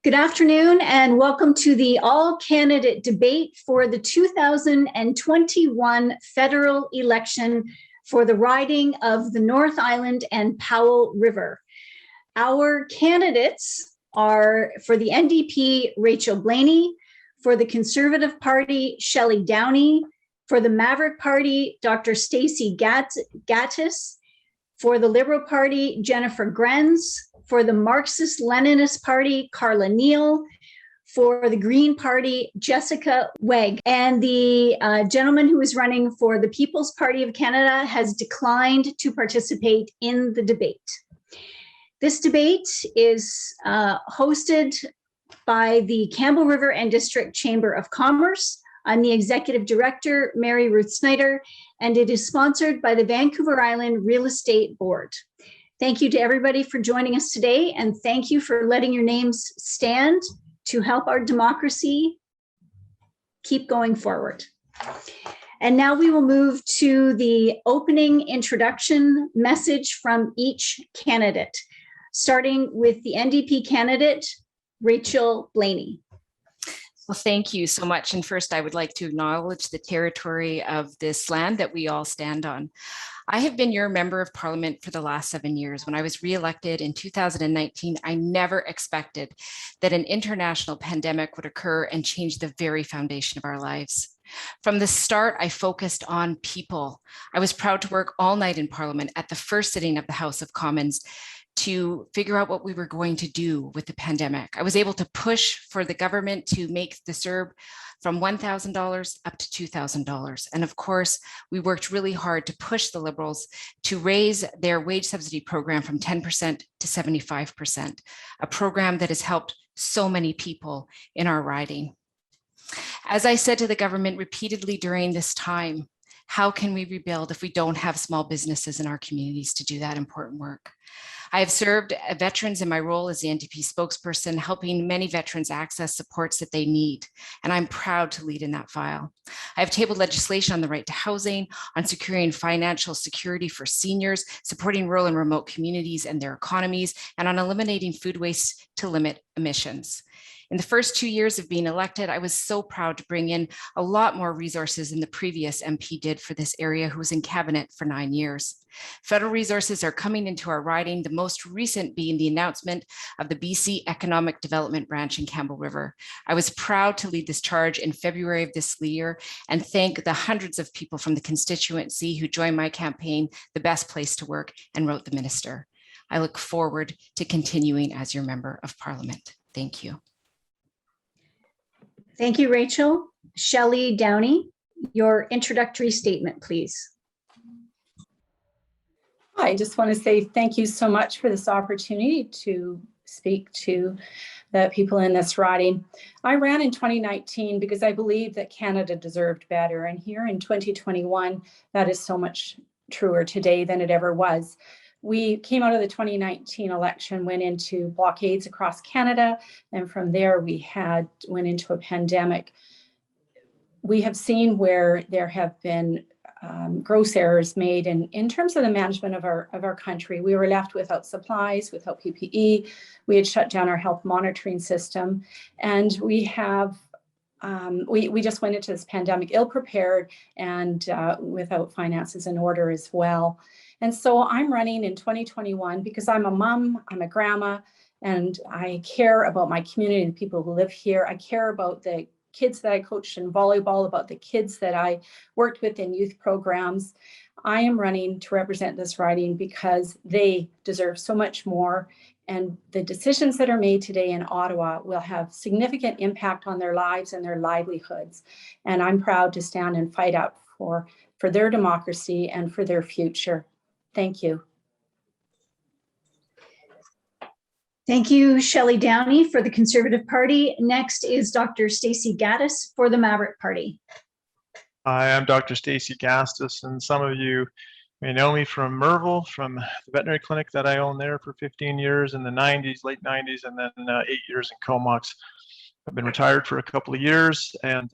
Good afternoon and welcome to the all-candidate debate for the 2021 federal election for the riding of the North Island and Powell River. Our candidates are for the NDP, Rachel Blaney, for the Conservative Party, Shelley Downey, for the Maverick Party, Dr. Stacey Gattis, for the Liberal Party, Jennifer Grenz, for the Marxist Leninist Party, Carla Neal, for the Green Party, Jessica Wedge. And the gentleman who is running for the People's Party of Canada has declined to participate in the debate. This debate is hosted by the Campbell River and District Chamber of Commerce. I'm the Executive Director, Mary Ruth Snyder, and it is sponsored by the Vancouver Island Real Estate Board. Thank you to everybody for joining us today, and thank you for letting your names stand to help our democracy keep going forward. And now we will move to the opening introduction message from each candidate, starting with the NDP candidate, Rachel Blaney. Well, thank you so much. And first, I would like to acknowledge the territory of this land that we all stand on. I have been your member of parliament for the last 7 years. When I was re-elected in 2019, I never expected that an international pandemic would occur and change the very foundation of our lives. From the start, I focused on people. I was proud to work all night in parliament at the first sitting of the House of Commons to figure out what we were going to do with the pandemic. I was able to push for the government to make the CERB from $1,000 up to $2,000. And of course, we worked really hard to push the Liberals to raise their wage subsidy program from 10% to 75%, a program that has helped so many people in our riding. As I said to the government repeatedly during this time, how can we rebuild if we don't have small businesses in our communities to do that important work? I have served veterans in my role as the NDP spokesperson, helping many veterans access supports that they need, and I'm proud to lead in that file. I have tabled legislation on the right to housing, on securing financial security for seniors, supporting rural and remote communities and their economies, and on eliminating food waste to limit emissions. In the first 2 years of being elected, I was so proud to bring in a lot more resources than the previous MP did for this area, who was in cabinet for 9 years. Federal resources are coming into our riding, the most recent being the announcement of the BC Economic Development Branch in Campbell River. I was proud to lead this charge in February of this year and thank the hundreds of people from the constituency who joined my campaign, The Best Place to Work, and wrote the minister. I look forward to continuing as your member of parliament. Thank you. Thank you, Rachel. Shelley Downey, your introductory statement, please. I just want to say thank you so much for this opportunity to speak to the people in this riding. I ran in 2019 because I believed that Canada deserved better. And here in 2021, that is so much truer today than it ever was. We came out of the 2019 election, went into blockades across Canada, and from there we went into a pandemic. We have seen where there have been gross errors made in terms of the management of our country. We were left without supplies, without PPE. We had shut down our health monitoring system, and we just went into this pandemic ill-prepared and without finances in order as well. And so I'm running in 2021 because I'm a mom, I'm a grandma, and I care about my community, the people who live here. I care about the kids that I coached in volleyball, about the kids that I worked with in youth programs. I am running to represent this riding because they deserve so much more. And the decisions that are made today in Ottawa will have significant impact on their lives and their livelihoods. And I'm proud to stand and fight out for their democracy and for their future. Thank you. Thank you, Shelley Downey for the Conservative Party. Next is Dr. Stacey Gattis for the Maverick Party. Hi, I'm Dr. Stacey Gattis, and some of you may know me from Merville, from the veterinary clinic that I owned there for 15 years in the 90s, late 90s, and then 8 years in Comox. I've been retired for a couple of years and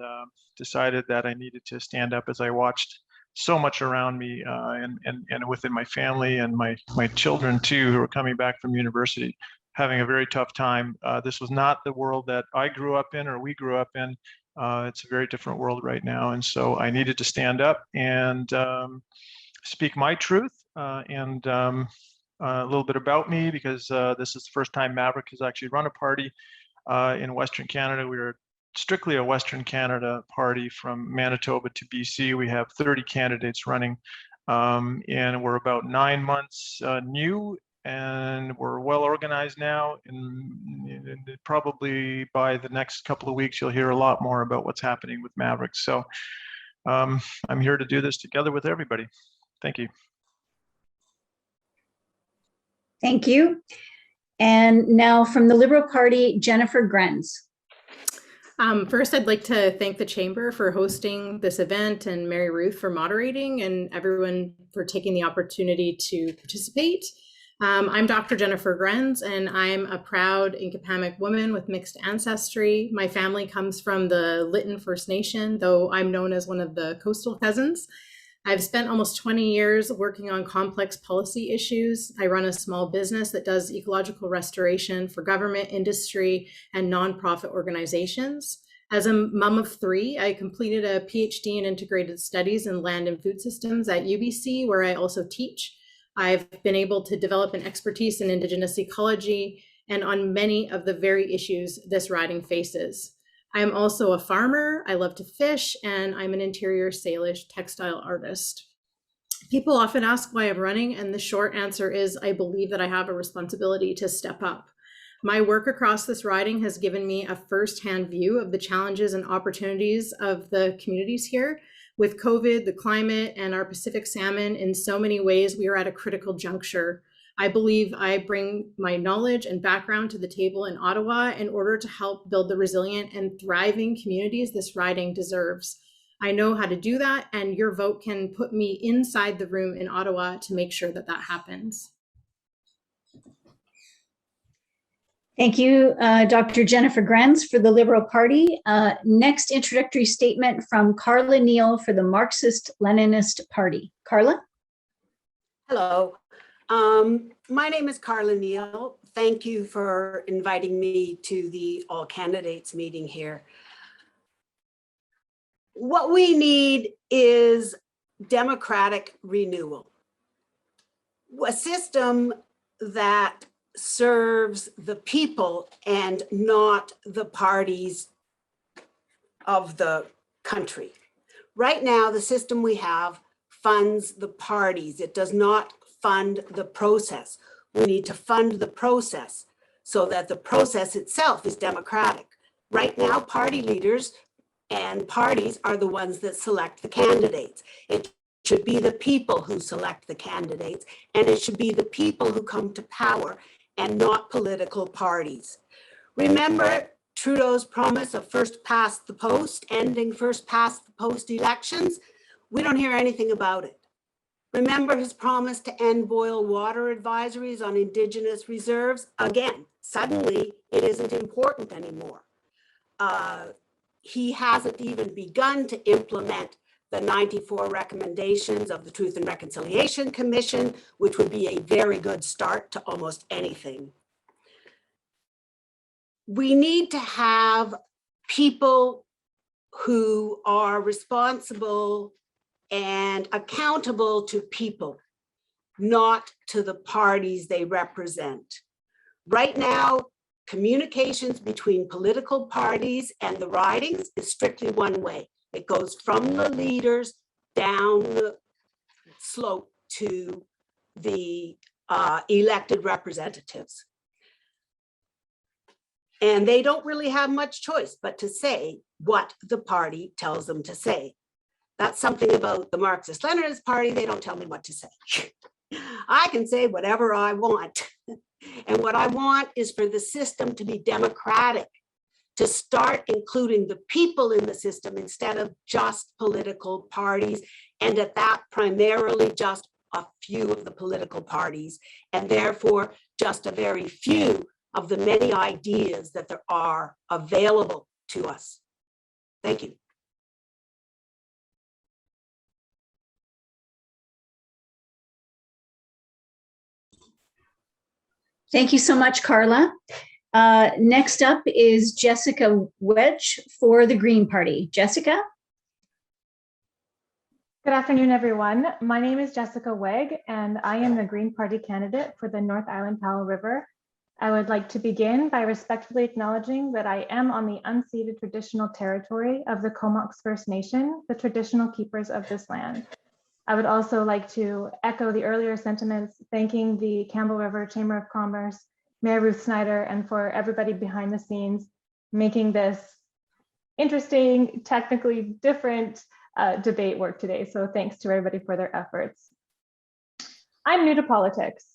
decided that I needed to stand up as I watched so much around me and within my family and my children too, who are coming back from university, having a very tough time. This was not the world that I grew up in or we grew up in. It's a very different world right now. And so I needed to stand up and speak my truth and a little bit about me, because this is the first time Maverick has actually run a party in Western Canada. We were strictly a Western Canada party from Manitoba to BC. We have 30 candidates running, and we're about 9 months new, and we're well organized now. And probably by the next couple of weeks, you'll hear a lot more about what's happening with Maverick. So I'm here to do this together with everybody. Thank you. Thank you. And now from the Liberal Party, Jennifer Grenz. First, I'd like to thank the Chamber for hosting this event and Mary Ruth for moderating and everyone for taking the opportunity to participate. I'm Dr. Jennifer Grenz, and I'm a proud Inkapamik woman with mixed ancestry. My family comes from the Lytton First Nation, though I'm known as one of the coastal cousins. I've spent almost 20 years working on complex policy issues. I run a small business that does ecological restoration for government, industry, and nonprofit organizations. As a mom of 3, I completed a PhD in integrated studies in land and food systems at UBC, where I also teach. I've been able to develop an expertise in Indigenous ecology and on many of the very issues this riding faces. I'm also a farmer, I love to fish, and I'm an interior Salish textile artist. People often ask why I'm running, and the short answer is I believe that I have a responsibility to step up. My work across this riding has given me a firsthand view of the challenges and opportunities of the communities here. With COVID, the climate, and our Pacific salmon, in so many ways, we are at a critical juncture. I believe I bring my knowledge and background to the table in Ottawa in order to help build the resilient and thriving communities this riding deserves. I know how to do that, and your vote can put me inside the room in Ottawa to make sure that that happens. Thank you, Dr. Jennifer Grenz for the Liberal Party. Next introductory statement from Carla Neal for the Marxist Leninist Party. Carla? Hello. My name is Carla Neal. Thank you for inviting me to the all candidates meeting here. What we need is democratic renewal, a system that serves the people and not the parties of the country. Right now, the system we have funds the parties. It does not fund the process. We need to fund the process so that the process itself is democratic. Right now, party leaders and parties are the ones that select the candidates. It should be the people who select the candidates, and it should be the people who come to power and not political parties. Remember Trudeau's promise of first past the post, ending first past the post elections? We don't hear anything about it. Remember his promise to end boil water advisories on Indigenous reserves? Again, suddenly it isn't important anymore. He hasn't even begun to implement the 94 recommendations of the Truth and Reconciliation Commission, which would be a very good start to almost anything. We need to have people who are responsible and accountable to people, not to the parties they represent. Right now, communications between political parties and the ridings is strictly one way. It goes from the leaders down the slope to the elected representatives. And they don't really have much choice but to say what the party tells them to say. That's something about the Marxist Leninist Party. They don't tell me what to say. I can say whatever I want. And what I want is for the system to be democratic, to start including the people in the system instead of just political parties, and at that primarily just a few of the political parties, and therefore just a very few of the many ideas that there are available to us. Thank you. Thank you so much, Carla. Next up is Jessica Wedge for the Green Party. Jessica? Good afternoon, everyone. My name is Jessica Wedge, and I am the Green Party candidate for the North Island Powell River. I would like to begin by respectfully acknowledging that I am on the unceded traditional territory of the Comox First Nation, the traditional keepers of this land. I would also like to echo the earlier sentiments, thanking the Campbell River Chamber of Commerce, Mayor Ruth Snyder, and for everybody behind the scenes making this interesting, technically different debate work today. So thanks to everybody for their efforts. I'm new to politics.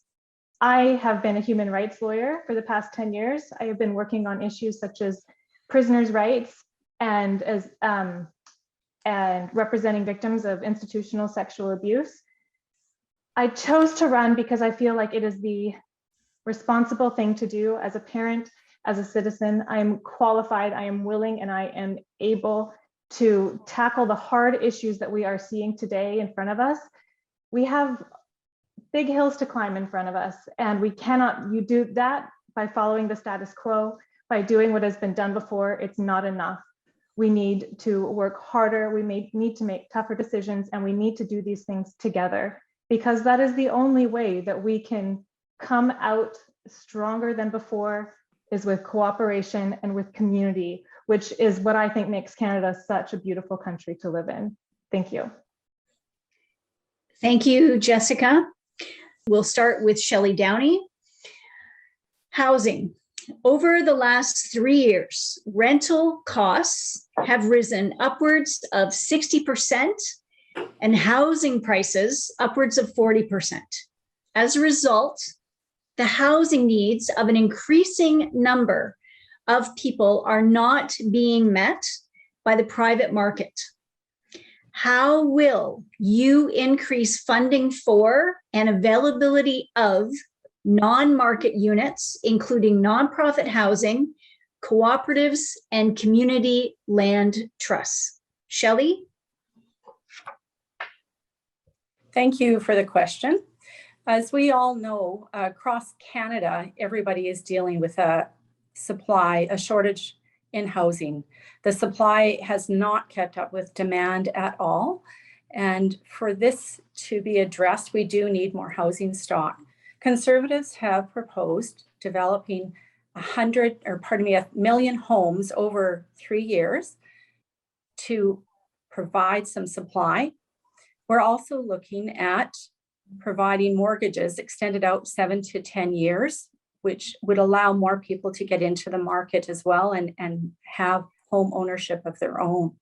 I have been a human rights lawyer for the past 10 years. I have been working on issues such as prisoners' rights and representing victims of institutional sexual abuse. I chose to run because I feel like it is the responsible thing to do as a parent, as a citizen. I am qualified, I am willing, and I am able to tackle the hard issues that we are seeing today in front of us. We have big hills to climb in front of us, and we cannot do that by following the status quo, by doing what has been done before. It's not enough. We need to work harder, we need to make tougher decisions, and we need to do these things together, because that is the only way that we can come out stronger than before, is with cooperation and with community, which is what I think makes Canada such a beautiful country to live in. Thank you. Thank you, Jessica. We'll start with Shelley Downey. Housing. Over the last 3 years, rental costs have risen upwards of 60% and housing prices upwards of 40%. As a result, the housing needs of an increasing number of people are not being met by the private market. How will you increase funding for and availability of non-market units, including nonprofit housing, cooperatives, and community land trusts? Shelley? Thank you for the question. As we all know, across Canada, everybody is dealing with a shortage in housing. The supply has not kept up with demand at all. And for this to be addressed, we do need more housing stock. Conservatives have proposed developing 1 million homes over 3 years to provide some supply. We're also looking at providing mortgages extended out 7 to 10 years, which would allow more people to get into the market as well and have home ownership of their own.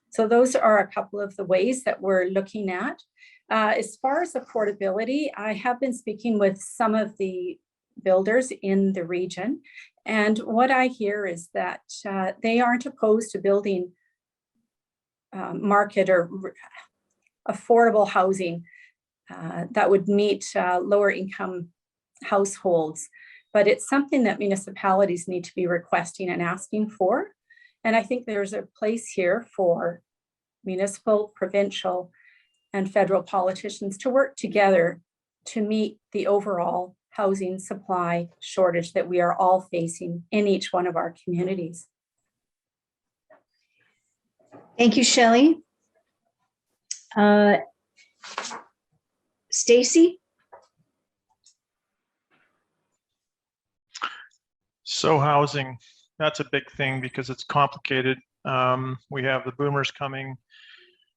So those are a couple of the ways that we're looking at. As far as affordability, I have been speaking with some of the builders in the region, and what I hear is that they aren't opposed to building market or affordable housing that would meet lower income households, but it's something that municipalities need to be requesting and asking for. And I think there's a place here for municipal, provincial, and federal politicians to work together to meet the overall housing supply shortage that we are all facing in each one of our communities. Thank you, Shelley. Stacy? So housing, that's a big thing because it's complicated. We have the boomers coming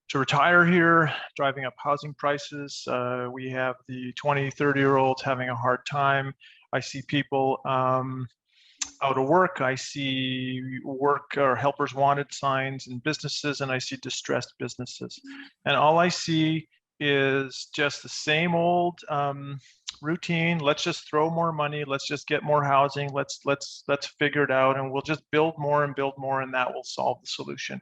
to retire here, driving up housing prices. We have the 20, 30-year-olds having a hard time. I see people out of work. I see work or helpers wanted signs in businesses, and I see distressed businesses. And all I see is just the same old routine. Let's just throw more money. Let's just get more housing. Let's figure it out, and we'll just build more, and that will solve the solution.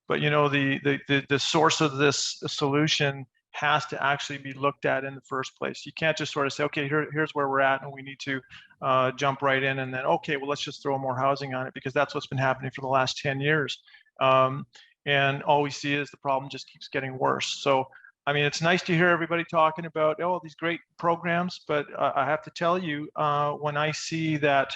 But you know, the source of this solution has to actually be looked at in the first place. You can't just sort of say, okay, here's where we're at, and we need to jump right in, and then, okay, well, let's just throw more housing on it, because that's what's been happening for the last 10 years. And all we see is the problem just keeps getting worse. So I mean, it's nice to hear everybody talking about, oh, these great programs, but I have to tell you, when I see that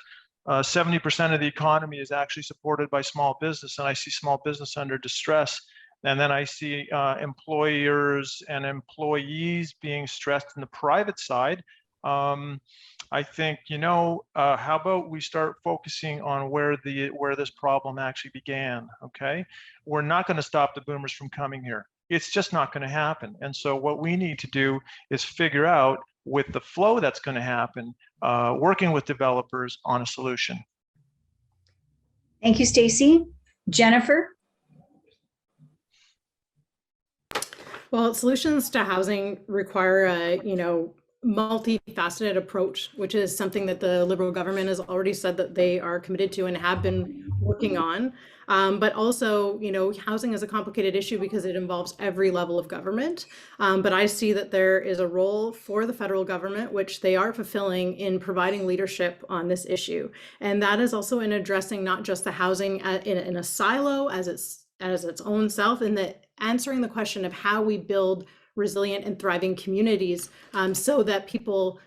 70% of the economy is actually supported by small business, and I see small business under distress, and then I see employers and employees being stressed in the private side, I think, how about we start focusing on where this problem actually began, okay? We're not going to stop the boomers from coming here. It's just not going to happen. And so what we need to do is figure out, with the flow that's going to happen, working with developers on a solution. Thank you, Stacy. Jennifer? Well, solutions to housing require a, multifaceted approach, which is something that the Liberal government has already said that they are committed to and have been working on. But also, housing is a complicated issue because it involves every level of government. But I see that there is a role for the federal government, which they are fulfilling in providing leadership on this issue. And that is also in addressing not just the housing in a silo as its own self, and that answering the question of how we build resilient and thriving communities, so that people,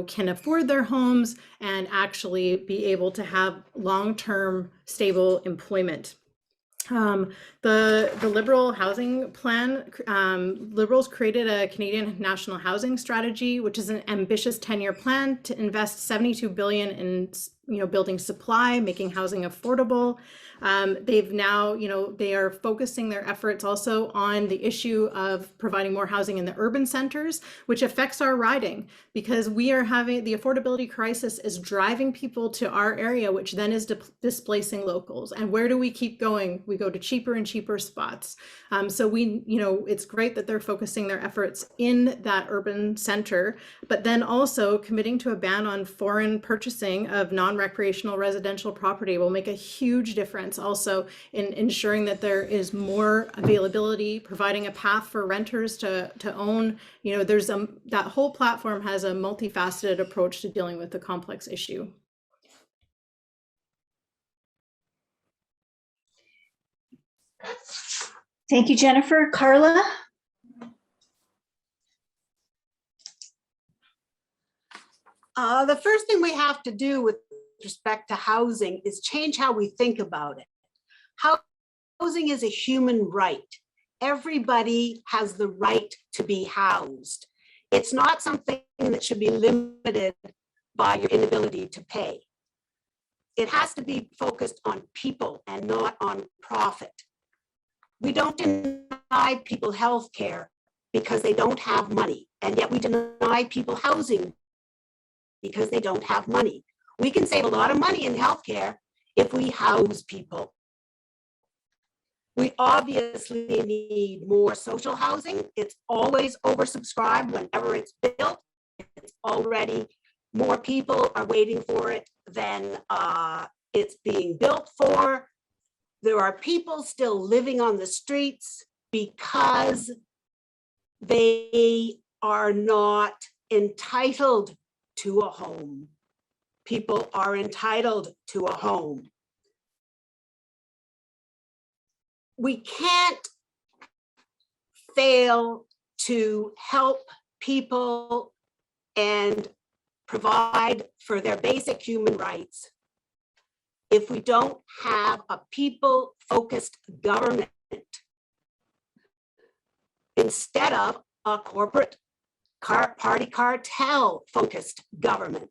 can afford their homes and actually be able to have long-term stable employment. The Liberal housing plan, Liberals created a Canadian National Housing Strategy, which is an ambitious 10-year plan to invest $72 billion in building supply, making housing affordable. They've now, they are focusing their efforts also on the issue of providing more housing in the urban centers, which affects our riding, because we are having the affordability crisis is driving people to our area, which then is displacing locals. And where do we keep going? We go to cheaper and cheaper spots. So it's great that they're focusing their efforts in that urban center, but then also committing to a ban on foreign purchasing of non-recreational residential property will make a huge difference also in ensuring that there is more availability, providing a path for renters to own. There's that whole platform has a multifaceted approach to dealing with the complex issue. Thank you, Jennifer. Carla? The first thing we have to do with respect to housing is change how we think about it. Housing is a human right. Everybody has the right to be housed. It's not something that should be limited by your inability to pay. It has to be focused on people and not on profit. We don't deny people health care because they don't have money, and yet we deny people housing because they don't have money. We can save a lot of money in healthcare if we house people. We obviously need more social housing. It's always oversubscribed whenever it's built. It's already, more people are waiting for it than it's being built for. There are people still living on the streets because they are not entitled to a home. People are entitled to a home. We can't fail to help people and provide for their basic human rights if we don't have a people-focused government instead of a corporate party cartel-focused government.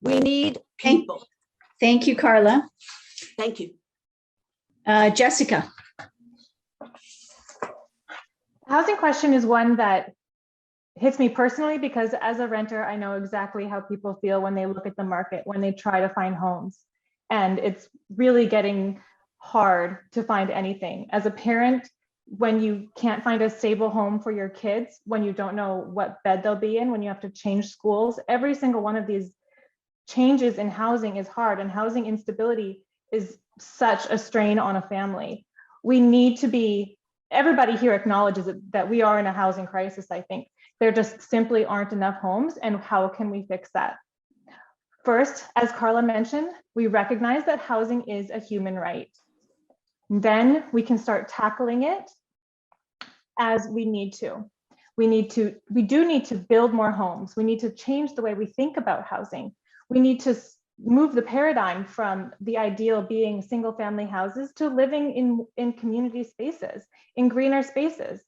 We need people. Thank you, Carla. Thank you. Jessica. The housing question is one that hits me personally because as a renter, I know exactly how people feel when they look at the market, when they try to find homes. And it's really getting hard to find anything. As a parent, when you can't find a stable home for your kids, when you don't know what bed they'll be in, when you have to change schools, every single one of these changes in housing is hard, and housing instability is such a strain on a family. We need to be, everybody here acknowledges that we are in a housing crisis, I think. There just simply aren't enough homes, and how can we fix that? First, as Carla mentioned, we recognize that housing is a human right. Then we can start tackling it as we need to. We do need to build more homes. We need to change the way we think about housing. We need to move the paradigm from the ideal being single family houses to living in community spaces, in greener spaces.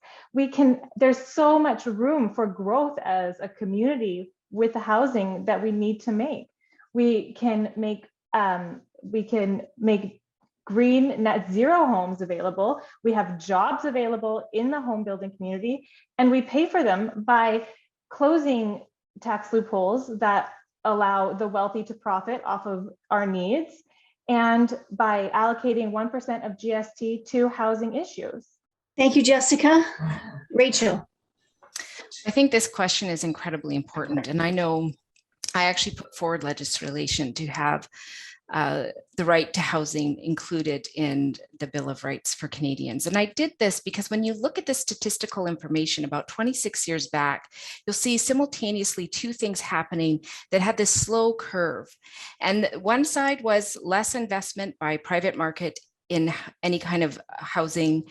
There's so much room for growth as a community with the housing that we need to make. We can make green net zero homes available. We have jobs available in the home building community, and we pay for them by closing tax loopholes that allow the wealthy to profit off of our needs, and by allocating 1% of GST to housing issues. Thank you, Jessica. Rachel. I think this question is incredibly important. And I know I actually put forward legislation to have the right to housing included in the Bill of Rights for Canadians. And I did this because when you look at the statistical information about 26 years back, you'll see simultaneously two things happening that had this slow curve. And one side was less investment by private market in any kind of housing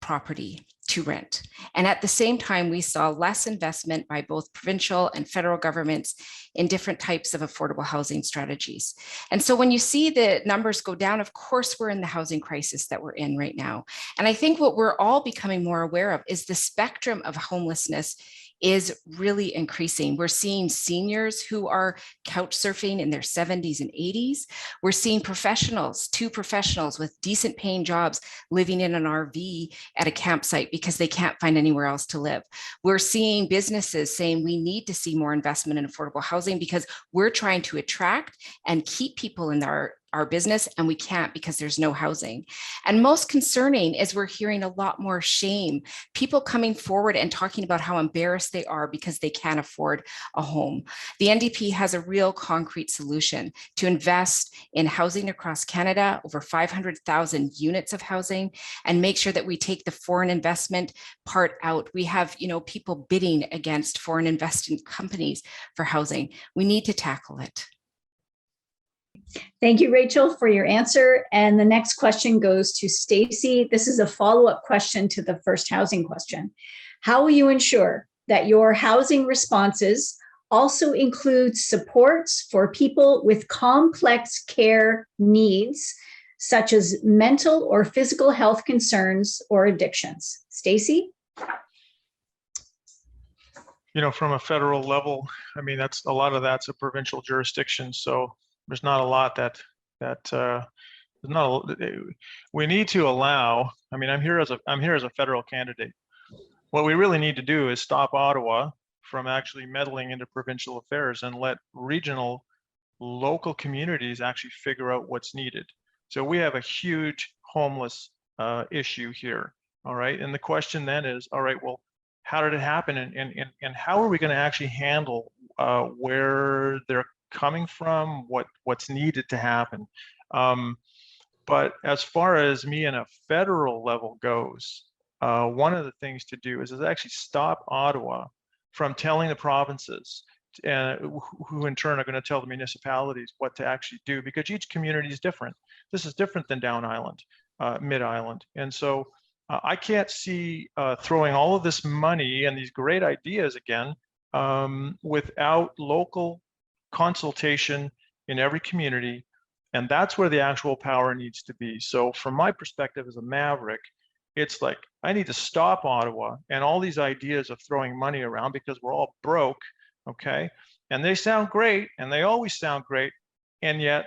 property to rent. And at the same time, we saw less investment by both provincial and federal governments in different types of affordable housing strategies. And so when you see the numbers go down, of course, we're in the housing crisis that we're in right now. And I think what we're all becoming more aware of is the spectrum of homelessness is really increasing. We're seeing seniors who are couch surfing in their 70s and 80s. We're seeing professionals, two professionals with decent paying jobs living in an RV at a campsite because they can't find anywhere else to live. We're seeing businesses saying we need to see more investment in affordable housing because we're trying to attract and keep people in our business, and we can't because there's no housing. And most concerning is we're hearing a lot more shame, people coming forward and talking about how embarrassed they are because they can't afford a home. The NDP has a real concrete solution to invest in housing across Canada, over 500,000 units of housing, and make sure that we take the foreign investment part out. We have, people bidding against foreign investment companies for housing. We need to tackle it. Thank you, Rachel, for your answer. And the next question goes to Stacy. This is a follow-up question to the first housing question. How will you ensure that your housing responses also include supports for people with complex care needs, such as mental or physical health concerns or addictions? Stacy? From a federal level, that's a lot of that's a provincial jurisdiction. So there's not a lot that we need to allow. I'm here as a federal candidate. What we really need to do is stop Ottawa from actually meddling into provincial affairs and let regional, local communities actually figure out what's needed. So we have a huge homeless issue here. All right, and the question then is, all right, well, how did it happen, and how are we going to actually handle where they're coming from, what's needed to happen. But as far as me in a federal level goes, one of the things to do is actually stop Ottawa from telling the provinces, who in turn are going to tell the municipalities what to actually do, because each community is different. This is different than Down Island, Mid Island. And so I can't see throwing all of this money and these great ideas again without local consultation in every community, and that's where the actual power needs to be. So from my perspective as a maverick, it's like I need to stop Ottawa and all these ideas of throwing money around because we're all broke, okay? And they sound great, and they always sound great, and yet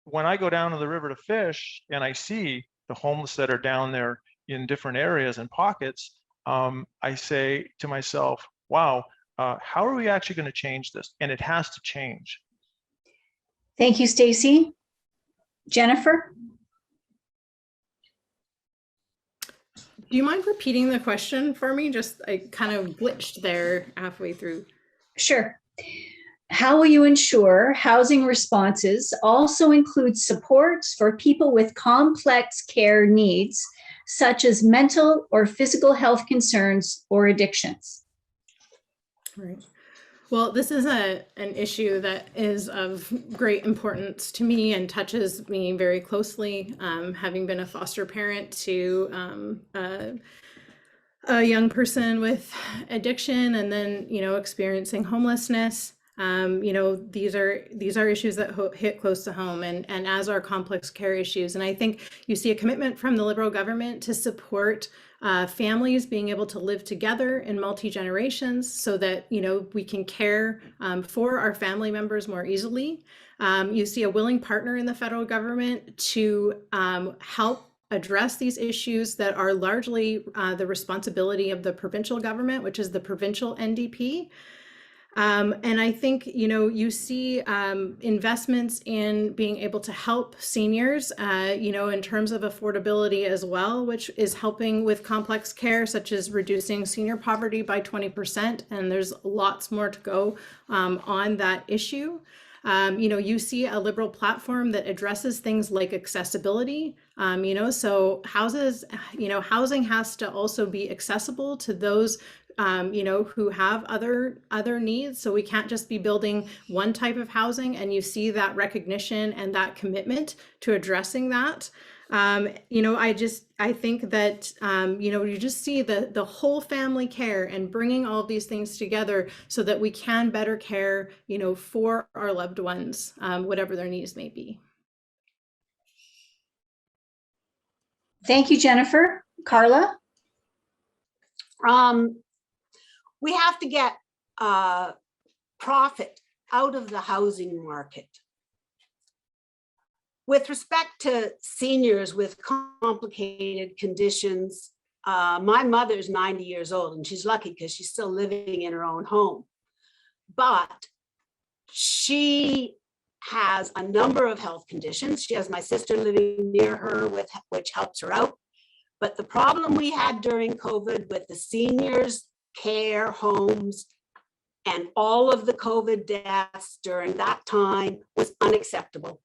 when I go down to the river to fish and I see the homeless that are down there in different areas and pockets, I say to myself, wow, how are we actually going to change this? And it has to change. Thank you, Stacy. Jennifer? Do you mind repeating the question for me? I kind of glitched there halfway through. Sure. How will you ensure housing responses also include supports for people with complex care needs, such as mental or physical health concerns or addictions? Right. Well, this is an issue that is of great importance to me and touches me very closely, having been a foster parent to a young person with addiction and then, experiencing homelessness. These are issues that hit close to home and as are complex care issues. And I think you see a commitment from the Liberal government to support families being able to live together in multi-generations so that, we can care for our family members more easily. You see a willing partner in the federal government to help address these issues that are largely the responsibility of the provincial government, which is the provincial NDP. And I think, you see investments in being able to help seniors, in terms of affordability as well, which is helping with complex care, such as reducing senior poverty by 20%. And there's lots more to go on that issue. You see a Liberal platform that addresses things like accessibility, so housing has to also be accessible to those who have other needs. So we can't just be building one type of housing, and you see that recognition and that commitment to addressing that. I think that, you just see the whole family care and bringing all of these things together so that we can better care, for our loved ones, whatever their needs may be. Thank you, Jennifer. Carla? We have to get profit out of the housing market. With respect to seniors with complicated conditions, my mother's 90 years old and she's lucky because she's still living in her own home. But she has a number of health conditions. She has my sister living near her, which helps her out. But the problem we had during COVID with the seniors care homes and all of the COVID deaths during that time was unacceptable.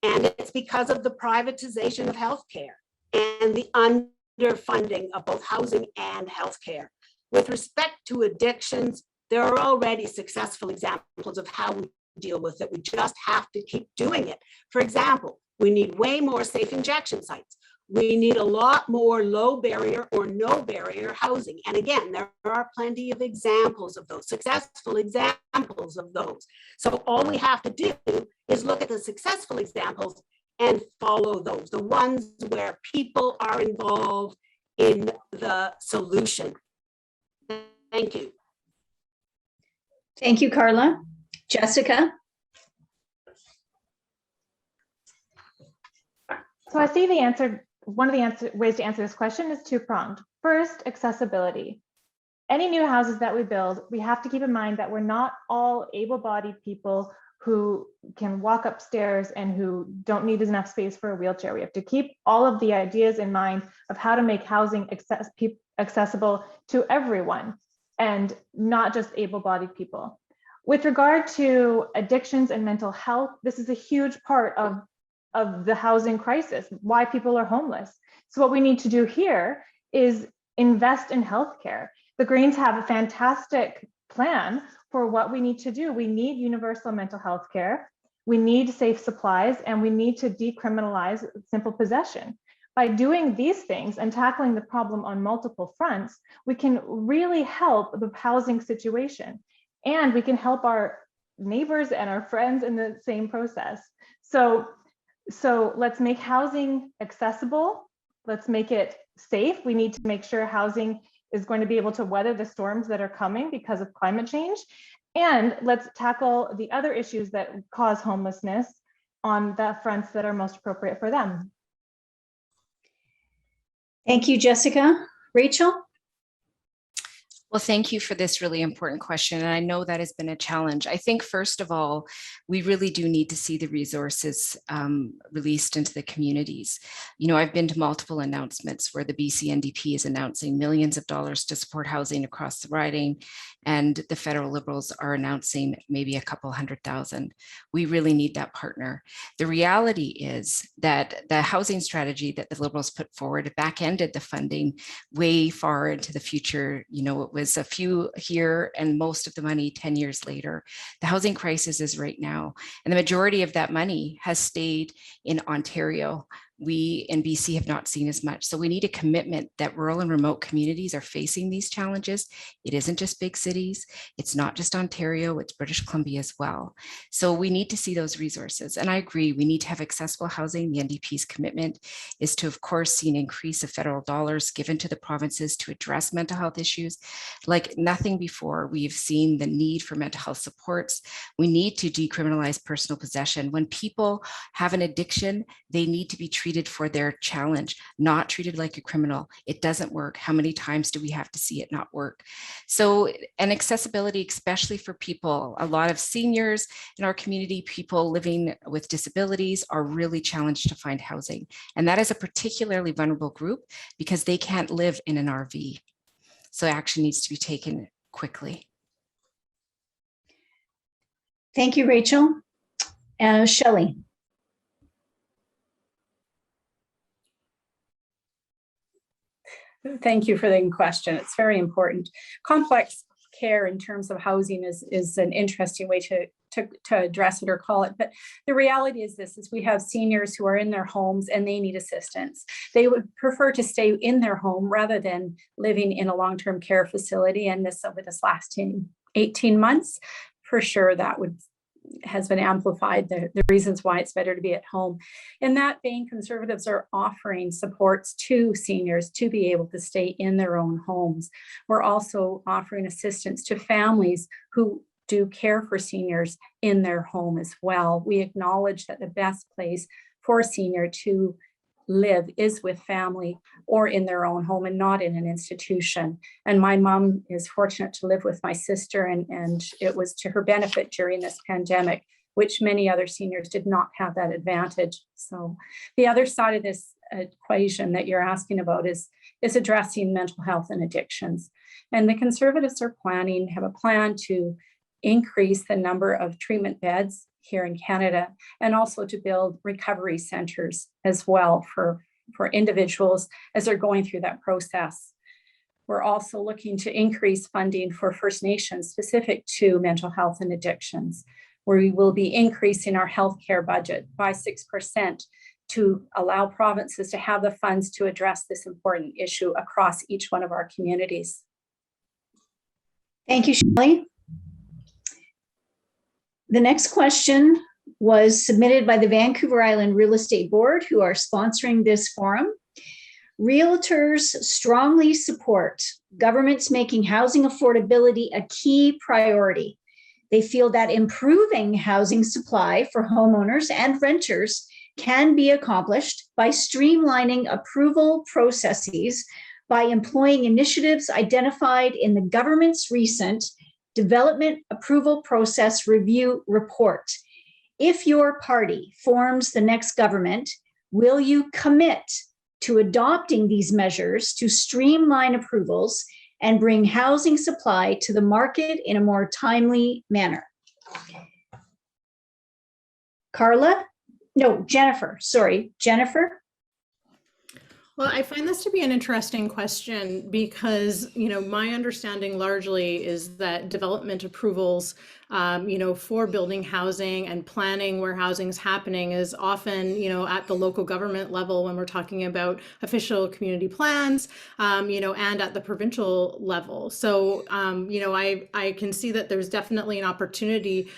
And it's because of the privatization of healthcare and the underfunding of both housing and healthcare. With respect to addictions, there are already successful examples of how we deal with it. We just have to keep doing it. For example, we need way more safe injection sites. We need a lot more low barrier or no barrier housing. And again, there are plenty of examples of those, successful examples of those. So all we have to do is look at the successful examples and follow those, the ones where people are involved in the solution. Thank you. Thank you, Carla. Jessica? So I see the answer. One of the ways to answer this question is two-pronged. First, accessibility. Any new houses that we build, we have to keep in mind that we're not all able-bodied people who can walk upstairs and who don't need enough space for a wheelchair. We have to keep all of the ideas in mind of how to make housing accessible to everyone and not just able-bodied people. With regard to addictions and mental health, this is a huge part of the housing crisis, why people are homeless. So what we need to do here is invest in healthcare. The Greens have a fantastic plan for what we need to do. We need universal mental health care, we need safe supplies, and we need to decriminalize simple possession. By doing these things and tackling the problem on multiple fronts, we can really help the housing situation. And we can help our neighbors and our friends in the same process. So let's make housing accessible. Let's make it safe. We need to make sure housing is going to be able to weather the storms that are coming because of climate change. And let's tackle the other issues that cause homelessness on the fronts that are most appropriate for them. Thank you, Jessica. Rachel? Well, thank you for this really important question. And I know that has been a challenge. I think, first of all, we really do need to see the resources released into the communities. I've been to multiple announcements where the BC NDP is announcing millions of dollars to support housing across the riding, and the federal Liberals are announcing maybe a couple $100,000. We really need that partner. The reality is that the housing strategy that the Liberals put forward back-ended the funding way far into the future. It was a few here and most of the money 10 years later. The housing crisis is right now, and the majority of that money has stayed in Ontario. we in BC have not seen as much. So we need a commitment that rural and remote communities are facing these challenges. It isn't just big cities. It's not just Ontario, it's British Columbia as well. So we need to see those resources. And I agree, we need to have accessible housing. The NDP's commitment is to, of course, see an increase of federal dollars given to the provinces to address mental health issues. Like nothing before, we've seen the need for mental health supports. We need to decriminalize personal possession. When people have an addiction, they need to be treated for their challenge, not treated like a criminal. It doesn't work. How many times do we have to see it not work? So, and accessibility, especially for people, a lot of seniors in our community, people living with disabilities are really challenged to find housing. And that is a particularly vulnerable group because they can't live in an RV. So action needs to be taken quickly. Thank you, Rachel. Shelley. Thank you for the question. It's very important. Complex care in terms of housing is an interesting way to address it or call it. But the reality is this, is we have seniors who are in their homes and they need assistance. They would prefer to stay in their home rather than living in a long-term care facility. And this over this last 18 months, for sure, that has been amplified, the reasons why it's better to be at home. In that vein, Conservatives are offering supports to seniors to be able to stay in their own homes. We're also offering assistance to families who do care for seniors in their home as well. We acknowledge that the best place for a senior to live is with family or in their own home and not in an institution. And my mom is fortunate to live with my sister, and it was to her benefit during this pandemic, which many other seniors did not have that advantage. So the other side of this equation that you're asking about is addressing mental health and addictions. And the Conservatives have a plan to increase the number of treatment beds here in Canada, and also to build recovery centers as well for individuals as they're going through that process. We're also looking to increase funding for First Nations specific to mental health and addictions, where we will be increasing our healthcare budget by 6% to allow provinces to have the funds to address this important issue across each one of our communities. Thank you, Shelley. The next question was submitted by the Vancouver Island Real Estate Board, who are sponsoring this forum. Realtors strongly support governments making housing affordability a key priority. They feel that improving housing supply for homeowners and renters can be accomplished by streamlining approval processes by employing initiatives identified in the government's recent Development Approval Process Review Report. If your party forms the next government, will you commit to adopting these measures to streamline approvals and bring housing supply to the market in a more timely manner? Carla? No, Jennifer. Sorry, Jennifer. Well, I find this to be an interesting question because, my understanding largely is that development approvals, for building housing and planning where housing is happening is often, at the local government level when we're talking about official community plans, and at the provincial level. So, I can see that there's definitely an opportunity,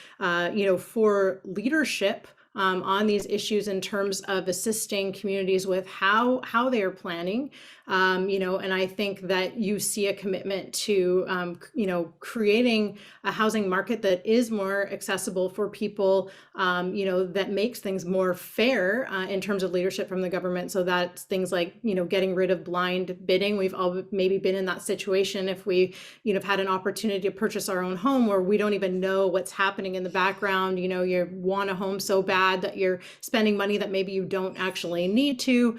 for leadership on these issues in terms of assisting communities with how they are planning, and I think that you see a commitment to, creating a housing market that is more accessible for people, that makes things more fair in terms of leadership from the government. So that's things like, getting rid of blind bidding. We've all maybe been in that situation if we, have had an opportunity to purchase our own home where we don't even know what's happening in the background. You want a home so bad that you're spending money that maybe you don't actually need to,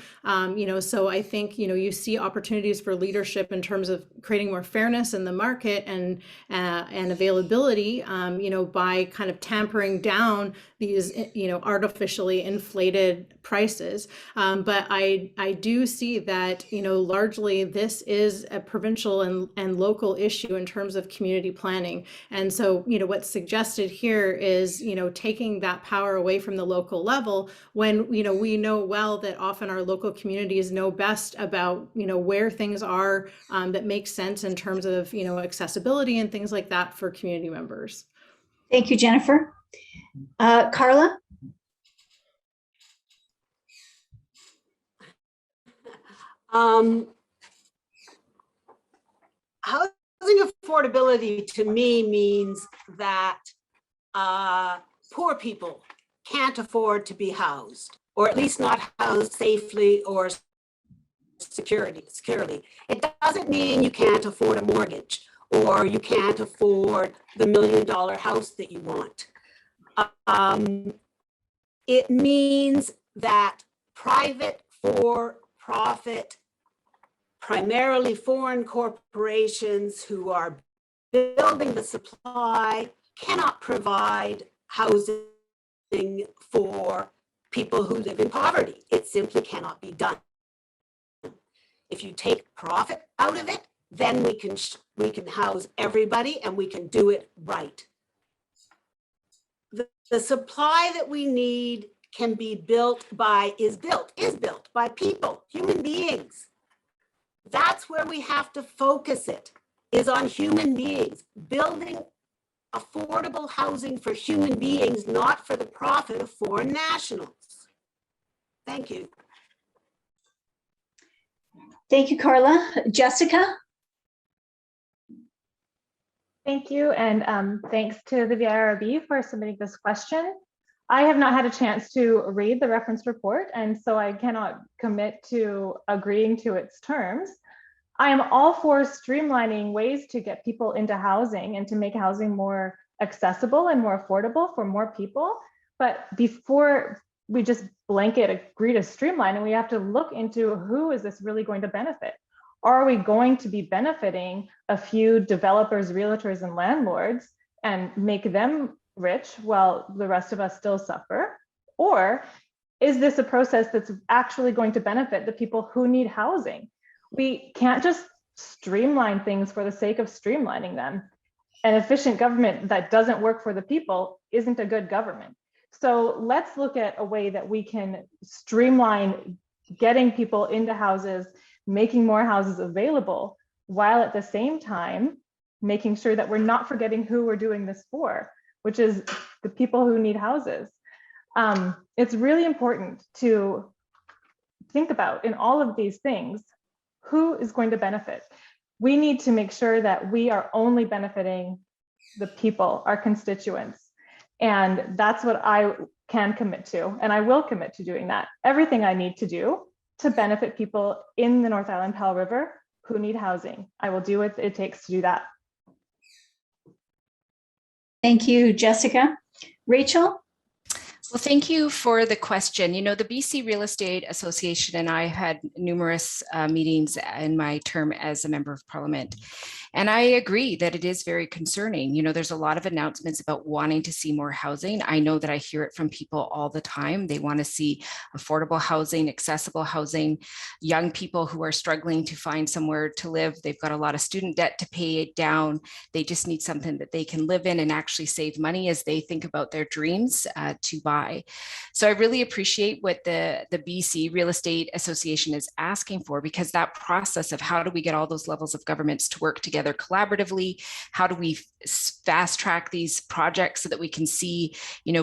so I think, you see opportunities for leadership in terms of creating more fairness in the market and availability, by kind of tampering down these, artificially inflated prices. But I do see that, largely this is a provincial and local issue in terms of community planning. And so, what's suggested here is, taking that power away from the local level when, we know well that often our local communities know best about, where things are that make sense in terms of, accessibility and things like that for community members. Thank you, Jennifer. Carla? Housing affordability to me means that poor people can't afford to be housed, or at least not housed safely or securely. It doesn't mean you can't afford a mortgage or you can't afford the $1 million house that you want. It means that private for-profit, primarily foreign corporations who are building the supply cannot provide housing for people who live in poverty. It simply cannot be done. If you take profit out of it, then we can house everybody and we can do it right. The supply that we need can be built by, is built by people, human beings. That's where we have to focus it, is on human beings, building affordable housing for human beings, not for the profit of foreign nationals. Thank you. Thank you, Carla. Jessica? Thank you, and thanks to the VIRB for submitting this question. I have not had a chance to read the reference report, and so I cannot commit to agreeing to its terms. I am all for streamlining ways to get people into housing and to make housing more accessible and more affordable for more people. But before we just blanket agree to streamline, and we have to look into who is this really going to benefit? Are we going to be benefiting a few developers, realtors, and landlords and make them rich while the rest of us still suffer? Or is this a process that's actually going to benefit the people who need housing? We can't just streamline things for the sake of streamlining them. An efficient government that doesn't work for the people isn't a good government. So let's look at a way that we can streamline getting people into houses, making more houses available, while at the same time making sure that we're not forgetting who we're doing this for, which is the people who need houses. It's really important to think about in all of these things, who is going to benefit? We need to make sure that we are only benefiting the people, our constituents. And that's what I can commit to, and I will commit to doing that. Everything I need to do to benefit people in the North Island Powell River who need housing. I will do what it takes to do that. Thank you, Jessica. Rachel? Well, thank you for the question. The BC Real Estate Association and I had numerous meetings in my term as a member of Parliament. And I agree that it is very concerning. There's a lot of announcements about wanting to see more housing. I know that I hear it from people all the time. They want to see affordable housing, accessible housing, young people who are struggling to find somewhere to live. They've got a lot of student debt to pay it down. They just need something that they can live in and actually save money as they think about their dreams to buy. So I really appreciate what the BC Real Estate Association is asking for, because that process of how do we get all those levels of governments to work together collaboratively, how do we fast track these projects so that we can see,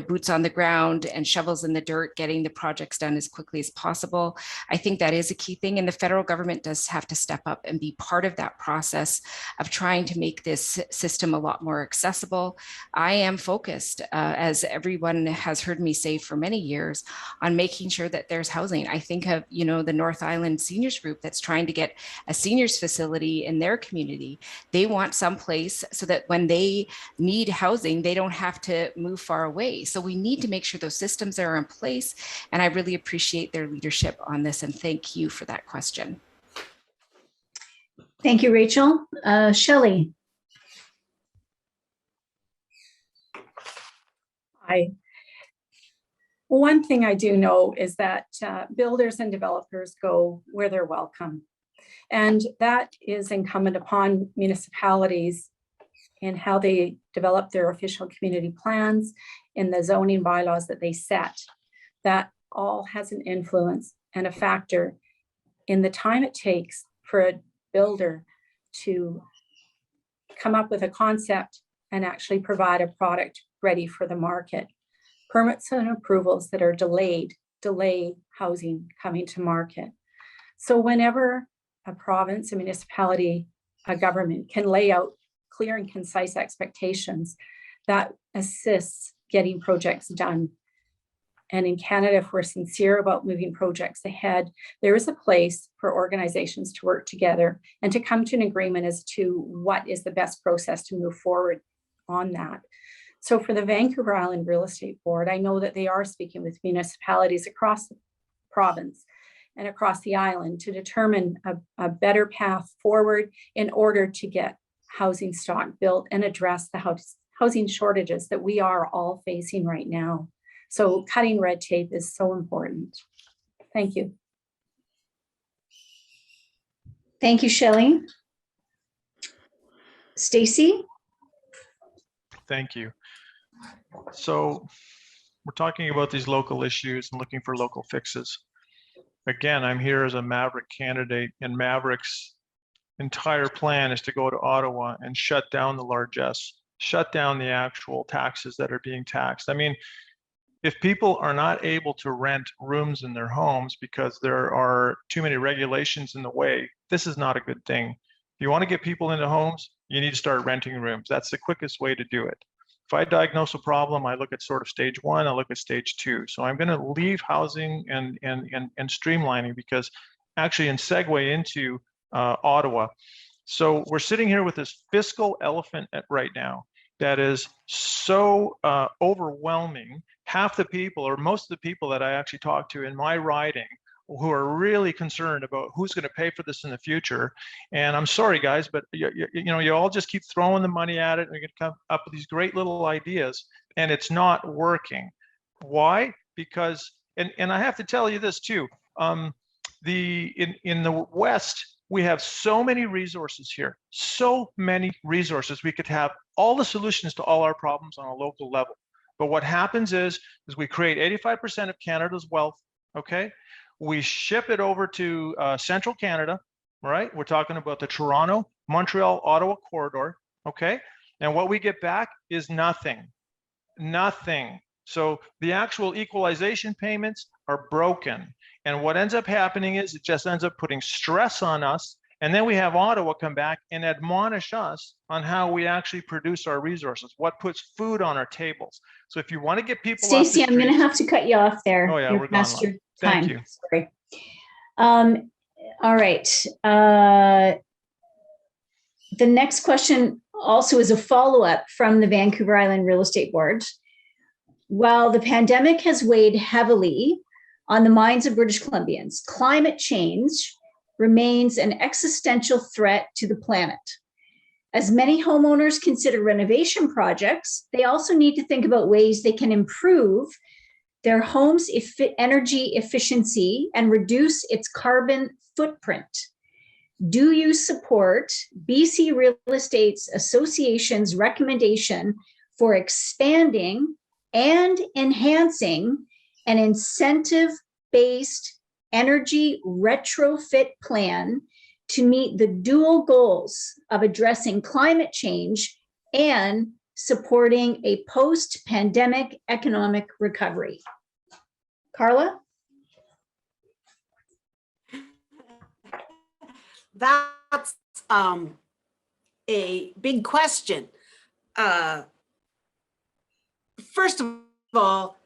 boots on the ground and shovels in the dirt, getting the projects done as quickly as possible. I think that is a key thing. And the federal government does have to step up and be part of that process of trying to make this system a lot more accessible. I am focused, as everyone has heard me say for many years, on making sure that there's housing. I think of, the North Island Seniors Group that's trying to get a seniors facility in their community. They want some place so that when they need housing, they don't have to move far away. So we need to make sure those systems are in place. And I really appreciate their leadership on this. And thank you for that question. Thank you, Rachel. Shelley. Hi. One thing I do know is that builders and developers go where they're welcome. And that is incumbent upon municipalities in how they develop their official community plans, in the zoning bylaws that they set. That all has an influence and a factor in the time it takes for a builder to come up with a concept and actually provide a product ready for the market. Permits and approvals that are delayed delay housing coming to market. So whenever a province, a municipality, a government can lay out clear and concise expectations, that assists getting projects done. And in Canada, if we're sincere about moving projects ahead, there is a place for organizations to work together and to come to an agreement as to what is the best process to move forward on that. So for the Vancouver Island Real Estate Board, I know that they are speaking with municipalities across the province and across the island to determine a better path forward in order to get housing stock built and address the housing shortages that we are all facing right now. So cutting red tape is so important. Thank you. Thank you, Shelley. Stacy? Thank you. So we're talking about these local issues and looking for local fixes. Again, I'm here as a Maverick candidate, and Maverick's entire plan is to go to Ottawa and shut down the largesse, shut down the actual taxes that are being taxed. I mean, if people are not able to rent rooms in their homes because there are too many regulations in the way, this is not a good thing. If you want to get people into homes, you need to start renting rooms. That's the quickest way to do it. If I diagnose a problem, I look at sort of stage 1, I look at stage 2. So I'm going to leave housing and streamlining, because actually in segue into Ottawa. So we're sitting here with this fiscal elephant right now that is so overwhelming. Half the people, or most of the people that I actually talk to in my riding, who are really concerned about who's going to pay for this in the future. And I'm sorry, guys, but you all just keep throwing the money at it, and you're going to come up with these great little ideas, and it's not working. Why? Because, and I have to tell you this too, in the West, we have so many resources here, so many resources. We could have all the solutions to all our problems on a local level. But what happens is we create 85% of Canada's wealth, okay? We ship it over to central Canada, right? We're talking about the Toronto, Montreal, Ottawa corridor, okay? And what we get back is nothing, nothing. So the actual equalization payments are broken. And what ends up happening is it just ends up putting stress on us. And then we have Ottawa come back and admonish us on how we actually produce our resources, what puts food on our tables. So if you want to get people off the Stacy, I'm going to have to cut you off there. Oh yeah, You're we're gone. Thank you. Sorry. All right. The next question also is a follow-up from the Vancouver Island Real Estate Board. While the pandemic has weighed heavily on the minds of British Columbians, climate change remains an existential threat to the planet. As many homeowners consider renovation projects, they also need to think about ways they can improve their home's energy efficiency and reduce its carbon footprint. Do you support BC Real Estate Association's recommendation for expanding and enhancing an incentive-based energy retrofit plan to meet the dual goals of addressing climate change and supporting a post-pandemic economic recovery? Carla? That's a big question. First of all,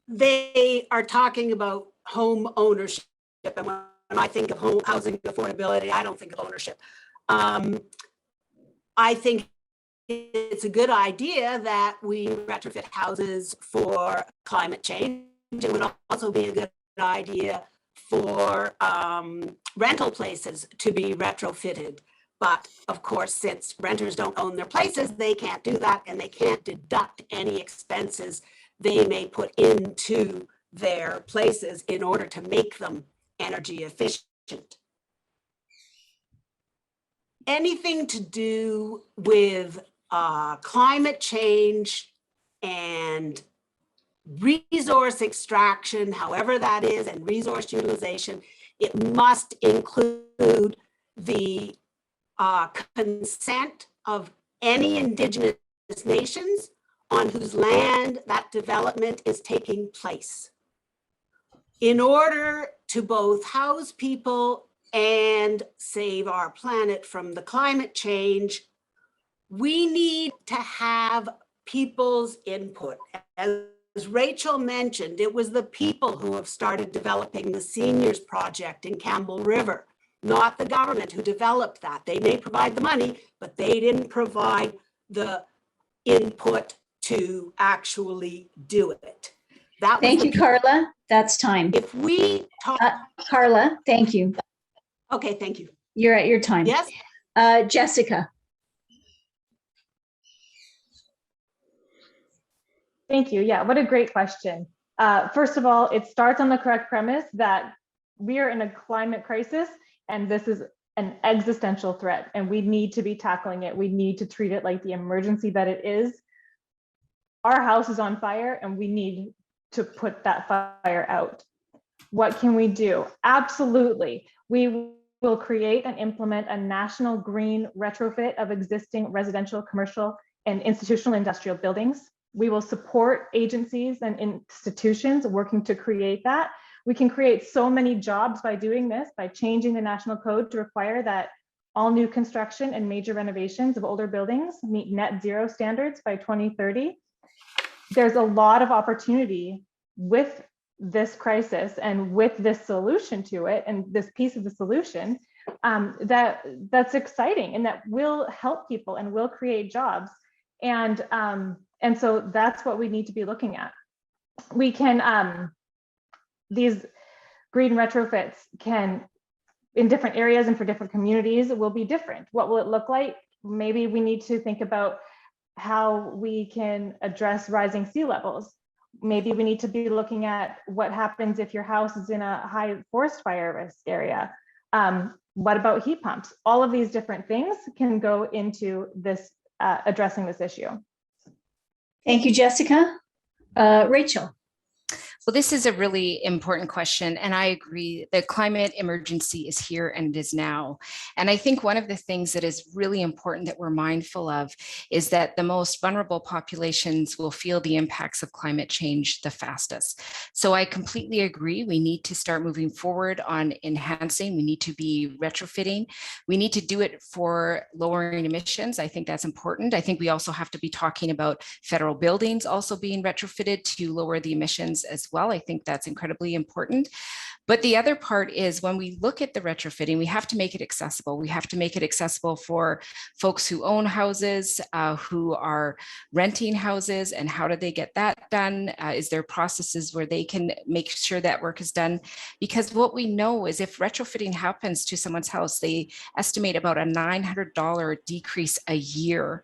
they are talking about home ownership. And when I think of home housing affordability, I don't think of ownership. I think it's a good idea that we retrofit houses for climate change. It would also be a good idea for rental places to be retrofitted. But of course, since renters don't own their places, they can't do that, and they can't deduct any expenses they may put into their places in order to make them energy efficient. Anything to do with climate change and resource extraction, however that is, and resource utilization, it must include the consent of any Indigenous nations on whose land that development is taking place. In order to both house people and save our planet from the climate change, we need to have people's input. As Rachel mentioned, it was the people who have started developing the seniors project in Campbell River, not the government who developed that. They may provide the money, but they didn't provide the input to actually do it. Thank you, Carla. That's time. If we talk, Carla, thank you. okay, thank you. You're at your time. Yes. Jessica. Thank you. Yeah, what a great question. First of all, it starts on the correct premise that we are in a climate crisis and this is an existential threat and we need to be tackling it. We need to treat it like the emergency that it is. Our house is on fire and we need to put that fire out. What can we do? Absolutely. We will create and implement a national green retrofit of existing residential, commercial, and institutional industrial buildings. We will support agencies and institutions working to create that. We can create so many jobs by doing this, by changing the national code to require that all new construction and major renovations of older buildings meet net zero standards by 2030. There's a lot of opportunity with this crisis and with this solution to it and this piece of the solution that's exciting and that will help people and will create jobs. And so that's what we need to be looking at. We can, these green retrofits can, in different areas and for different communities, it will be different. What will it look like? Maybe we need to think about how we can address rising sea levels. Maybe we need to be looking at what happens if your house is in a high forest fire risk area. What about heat pumps? All of these different things can go into this, addressing this issue. Thank you, Jessica. Rachel. Well, this is a really important question, and I agree. The climate emergency is here and it is now. And I think one of the things that is really important that we're mindful of is that the most vulnerable populations will feel the impacts of climate change the fastest. So I completely agree. We need to start moving forward on enhancing. We need to be retrofitting. We need to do it for lowering emissions. I think that's important. I think we also have to be talking about federal buildings also being retrofitted to lower the emissions as well. I think that's incredibly important. But the other part is when we look at the retrofitting, we have to make it accessible. We have to make it accessible for folks who own houses, who are renting houses, and how do they get that done? Is there processes where they can make sure that work is done? Because what we know is if retrofitting happens to someone's house, they estimate about a $900 decrease a year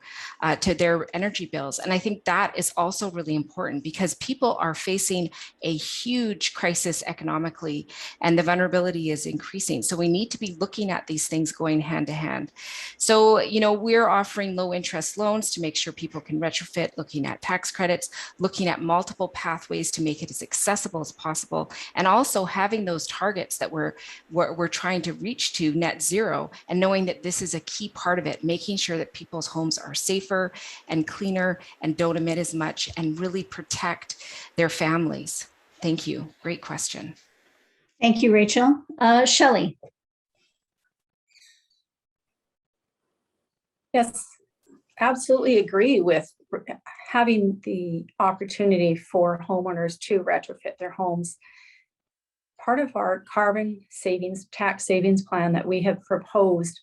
to their energy bills. And I think that is also really important because people are facing a huge crisis economically and the vulnerability is increasing. So we need to be looking at these things going hand to hand. So, you know, we're offering low interest loans to make sure people can retrofit, looking at tax credits, looking at multiple pathways to make it as accessible as possible, and also having those targets that we're trying to reach to net zero and knowing that this is a key part of it, making sure that people's homes are safer and cleaner and don't emit as much and really protect their families. Thank you. Great question. Thank you, Rachel. Shelley. Yes, absolutely agree with having the opportunity for homeowners to retrofit their homes. Part of our carbon savings, tax savings plan that we have proposed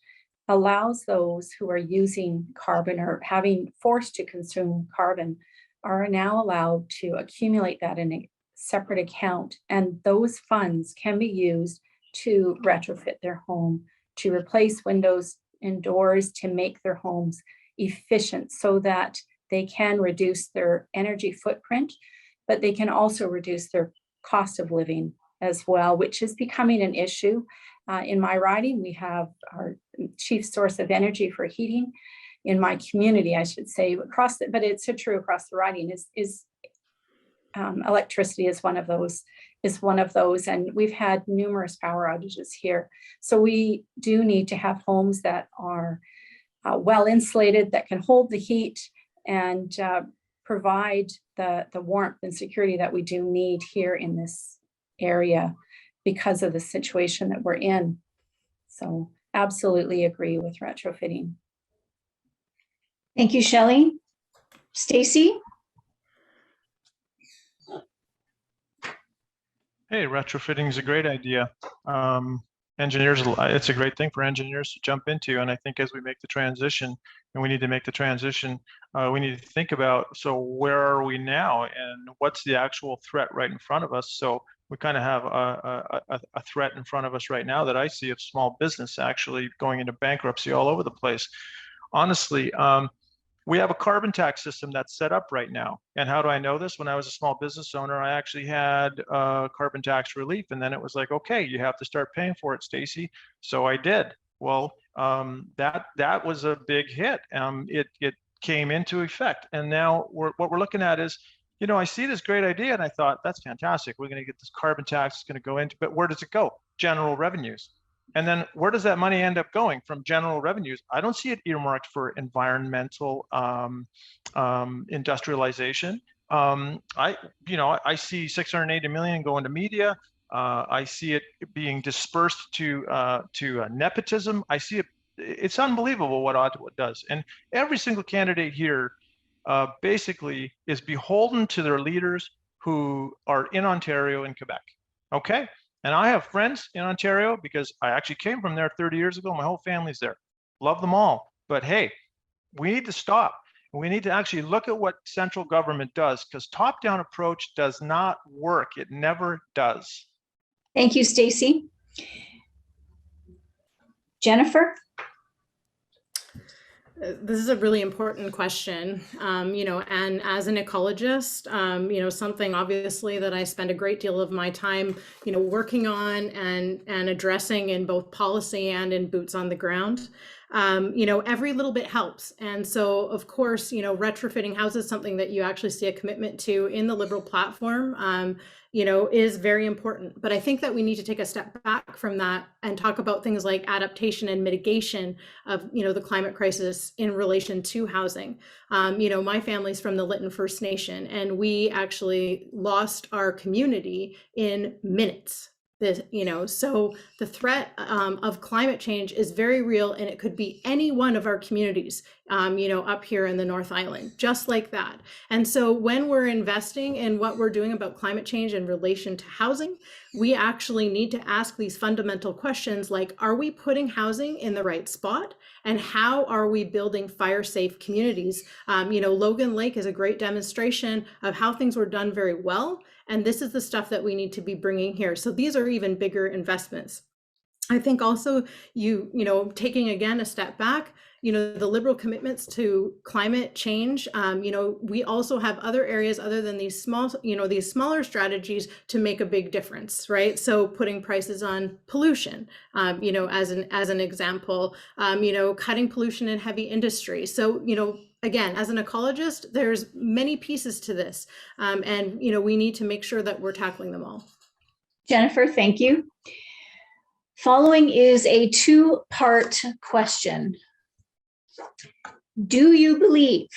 allows those who are using carbon or having forced to consume carbon are now allowed to accumulate that in a separate account, and those funds can be used to retrofit their home, to replace windows and doors, to make their homes efficient so that they can reduce their energy footprint but they can also reduce their cost of living as well, which is becoming an issue. In my riding, we have our chief source of energy for heating in my community, I should say, but it's true across the riding, is electricity is one of those, and we've had numerous power outages here. So we do need to have homes that are well insulated, that can hold the heat and provide the warmth and security that we do need here in this area because of the situation that we're in. So absolutely agree with retrofitting. Thank you, Shelley. Stacy? Hey, retrofitting is a great idea. Engineers, it's a great thing for engineers to jump into. And I think as we make the transition, and we need to make the transition, we need to think about, so where are we now and what's the actual threat right in front of us? So we kind of have a threat in front of us right now that I see of small business actually going into bankruptcy all over the place. Honestly, we have a carbon tax system that's set up right now. And how do I know this? When I was a small business owner, I actually had carbon tax relief. And then it was like, okay, you have to start paying for it, Stacy. So I did. Well, that was a big hit. It came into effect. And now what we're looking at is, you know, I see this great idea and I thought, that's fantastic. We're going to get this carbon tax, it's going to go into, but where does it go? General revenues. And then where does that money end up going from general revenues? I don't see it earmarked for environmental industrialization. I see 680 million going to media. I see it being dispersed to nepotism. I see it. It's unbelievable what Ottawa does. And every single candidate here basically is beholden to their leaders who are in Ontario and Quebec. Okay. And I have friends in Ontario because I actually came from there 30 years ago. My whole family's there. Love them all. But hey, we need to stop. We need to actually look at what central government does, because top-down approach does not work. It never does. Thank you, Stacy. Jennifer? This is a really important question, and as an ecologist, something obviously that I spend a great deal of my time, working on and addressing in both policy and in boots on the ground. Every little bit helps. And so, of course, retrofitting houses, something that you actually see a commitment to in the Liberal platform, is very important. But I think that we need to take a step back from that and talk about things like adaptation and mitigation of, the climate crisis in relation to housing. My family's from the Lytton First Nation, and we actually lost our community in minutes. So the threat of climate change is very real, and it could be any one of our communities, up here in the North Island, just like that. And so when we're investing in what we're doing about climate change in relation to housing, we actually need to ask these fundamental questions like, are we putting housing in the right spot? And how are we building fire-safe communities? Logan Lake is a great demonstration of how things were done very well. And this is the stuff that we need to be bringing here. So these are even bigger investments. I think also, taking again a step back, the Liberal commitments to climate change, we also have other areas other than these these smaller strategies to make a big difference, right? So putting prices on pollution, as an example, cutting pollution in heavy industry. So, again, as an ecologist, there's many pieces to this, and we need to make sure that we're tackling them all. Jennifer, thank you. Following is a two-part question. Do you believe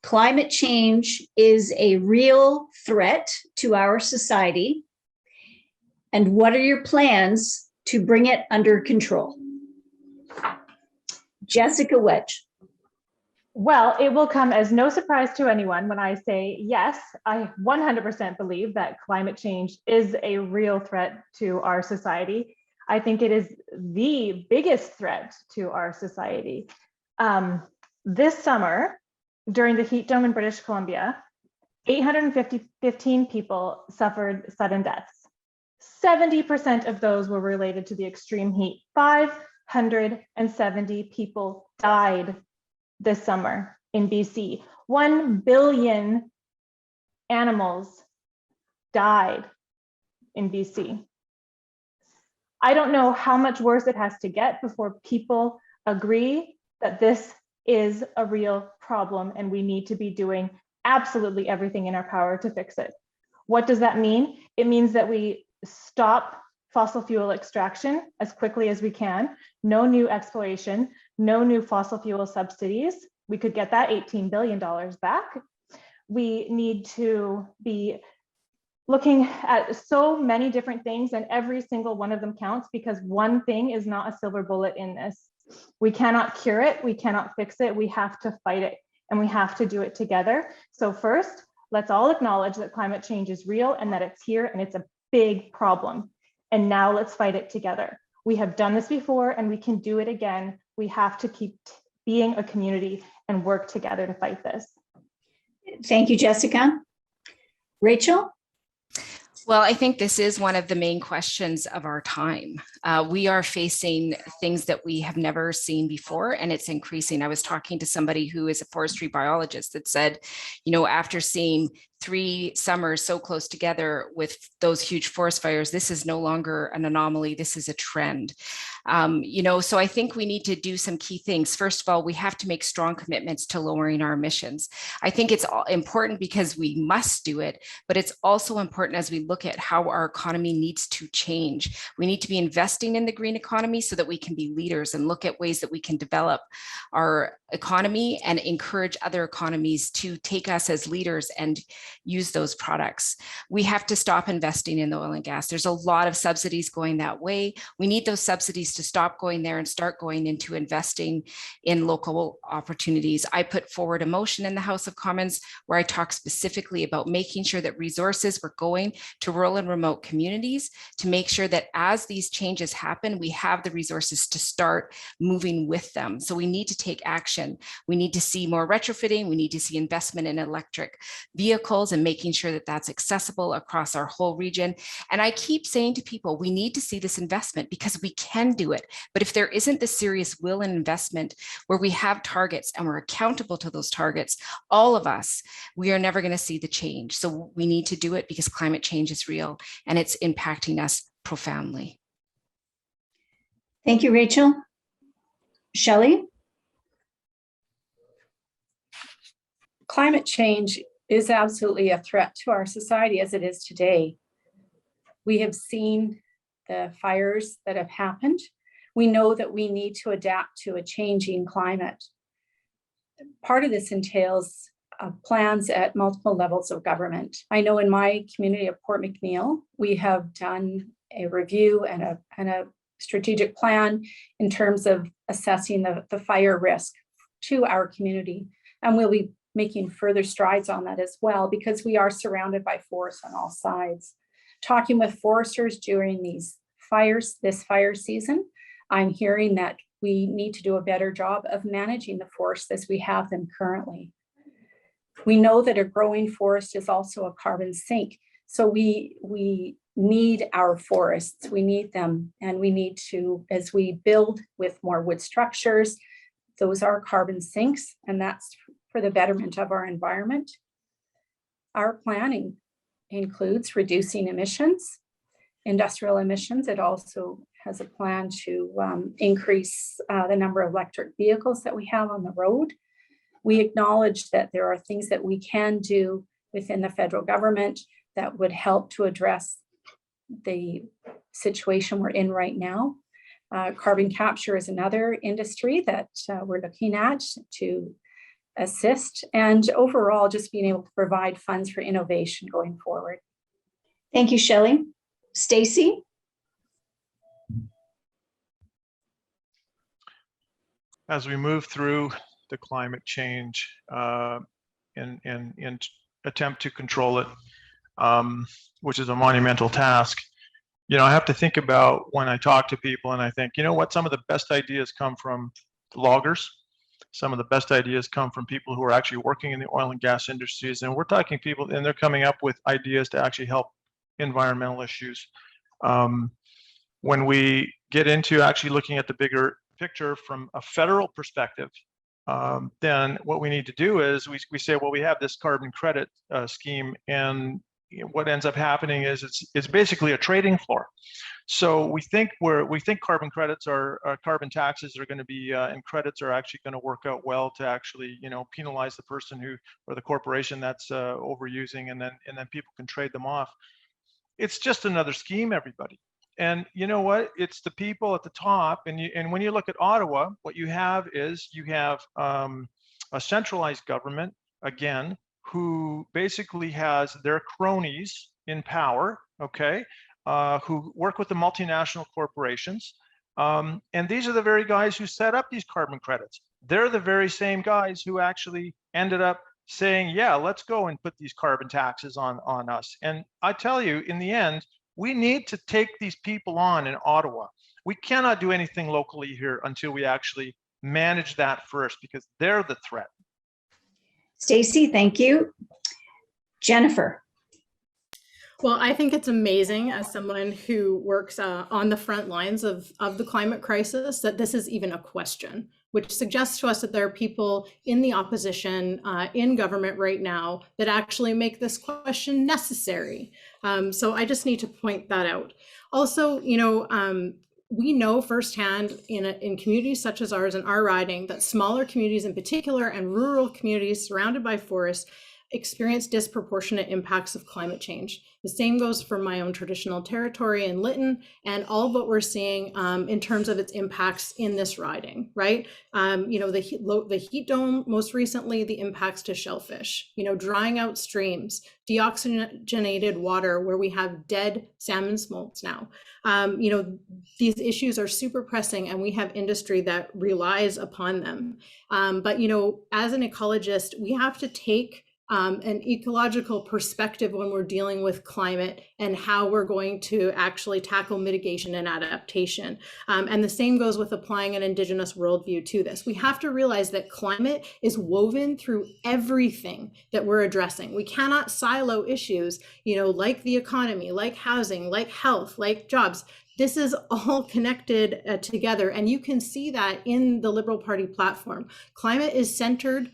climate change is a real threat to our society? And what are your plans to bring it under control? Jessica Wedge. Well, it will come as no surprise to anyone when I say, yes, I 100% believe that climate change is a real threat to our society. I think it is the biggest threat to our society. This summer, during the heat dome in British Columbia, 815 people suffered sudden deaths. 70% of those were related to the extreme heat. 570 people died this summer in BC. 1 billion animals died in BC. I don't know how much worse it has to get before people agree that this is a real problem and we need to be doing absolutely everything in our power to fix it. What does that mean? It means that we stop fossil fuel extraction as quickly as we can, no new exploration, no new fossil fuel subsidies. We could get that $18 billion back. We need to be looking at so many different things, and every single one of them counts, because one thing is not a silver bullet in this. We cannot cure it, we cannot fix it, we have to fight it, and we have to do it together. So first, let's all acknowledge that climate change is real and that it's here and it's a big problem. And now let's fight it together. We have done this before and we can do it again. We have to keep being a community and work together to fight this. Thank you, Jessica. Rachel? Well, I think this is one of the main questions of our time. We are facing things that we have never seen before, and it's increasing. I was talking to somebody who is a forestry biologist that said, you know, after seeing 3 summers so close together with those huge forest fires, this is no longer an anomaly, this is a trend. You know, so I think we need to do some key things. First of all, we have to make strong commitments to lowering our emissions. I think it's important because we must do it, but it's also important as we look at how our economy needs to change. We need to be investing in the green economy so that we can be leaders and look at ways that we can develop our economy and encourage other economies to take us as leaders and use those products. We have to stop investing in the oil and gas. There's a lot of subsidies going that way. We need those subsidies to stop going there and start going into investing in local opportunities. I put forward a motion in the House of Commons where I talk specifically about making sure that resources were going to rural and remote communities to make sure that as these changes happen, we have the resources to start moving with them. So we need to take action. We need to see more retrofitting. We need to see investment in electric vehicles and making sure that that's accessible across our whole region. And I keep saying to people, we need to see this investment because we can do it. But if there isn't the serious will and investment where we have targets and we're accountable to those targets, all of us, we are never going to see the change. So we need to do it because climate change is real and it's impacting us profoundly. Thank you, Rachel. Shelley? Climate change is absolutely a threat to our society as it is today. We have seen the fires that have happened. We know that we need to adapt to a changing climate. Part of this entails plans at multiple levels of government. I know in my community of Port McNeill, we have done a review and a strategic plan in terms of assessing the fire risk to our community. And we'll be making further strides on that as well, because we are surrounded by forests on all sides. Talking with foresters during these fires, this fire season, I'm hearing that we need to do a better job of managing the forests as we have them currently. We know that a growing forest is also a carbon sink. So we need our forests, we need them, and we need to, as we build with more wood structures, those are carbon sinks, and that's for the betterment of our environment. Our planning includes reducing emissions, industrial emissions. It also has a plan to increase the number of electric vehicles that we have on the road. We acknowledge that there are things that we can do within the federal government that would help to address the situation we're in right now. Carbon capture is another industry that we're looking at to assist, and overall just being able to provide funds for innovation going forward. Thank you, Shelley. Stacy? As we move through the climate change in attempt to control it, which is a monumental task, you know, I have to think about when I talk to people and I think, you know what, some of the best ideas come from loggers. Some of the best ideas come from people who are actually working in the oil and gas industries. And we're talking people, and they're coming up with ideas to actually help environmental issues. When we get into actually looking at the bigger picture from a federal perspective, then what we need to do is we say, well, we have this carbon credit scheme, and what ends up happening is it's basically a trading floor. So we think carbon credits carbon taxes are going to be and credits are actually going to work out well to actually penalize the person who or the corporation that's overusing, and then people can trade them off. It's just another scheme, everybody. And you know what? It's the people at the top. And when you look at Ottawa, what you have is a centralized government, again, who basically has their cronies in power, okay, who work with the multinational corporations. And these are the very guys who set up these carbon credits. They're the very same guys who actually ended up saying, yeah, let's go and put these carbon taxes on us. And I tell you, in the end, we need to take these people on in Ottawa. We cannot do anything locally here until we actually manage that first, because they're the threat. Stacey, thank you. Jennifer. Well, I think it's amazing, as someone who works on the front lines of the climate crisis, that this is even a question, which suggests to us that there are people in the opposition in government right now that actually make this question necessary. So I just need to point that out. Also, we know firsthand in communities such as ours in our riding that smaller communities in particular and rural communities surrounded by forests experience disproportionate impacts of climate change. The same goes for my own traditional territory in Lytton, and all of what we're seeing in terms of its impacts in this riding, right? The heat dome, most recently, the impacts to shellfish, drying out streams, deoxygenated water where we have dead salmon smolts now. These issues are super pressing, and we have industry that relies upon them. But as an ecologist, we have to take an ecological perspective when we're dealing with climate and how we're going to actually tackle mitigation and adaptation. And the same goes with applying an Indigenous worldview to this. We have to realize that climate is woven through everything that we're addressing. We cannot silo issues, like the economy, like housing, like health, like jobs. This is all connected together, and you can see that in the Liberal Party platform. Climate is centered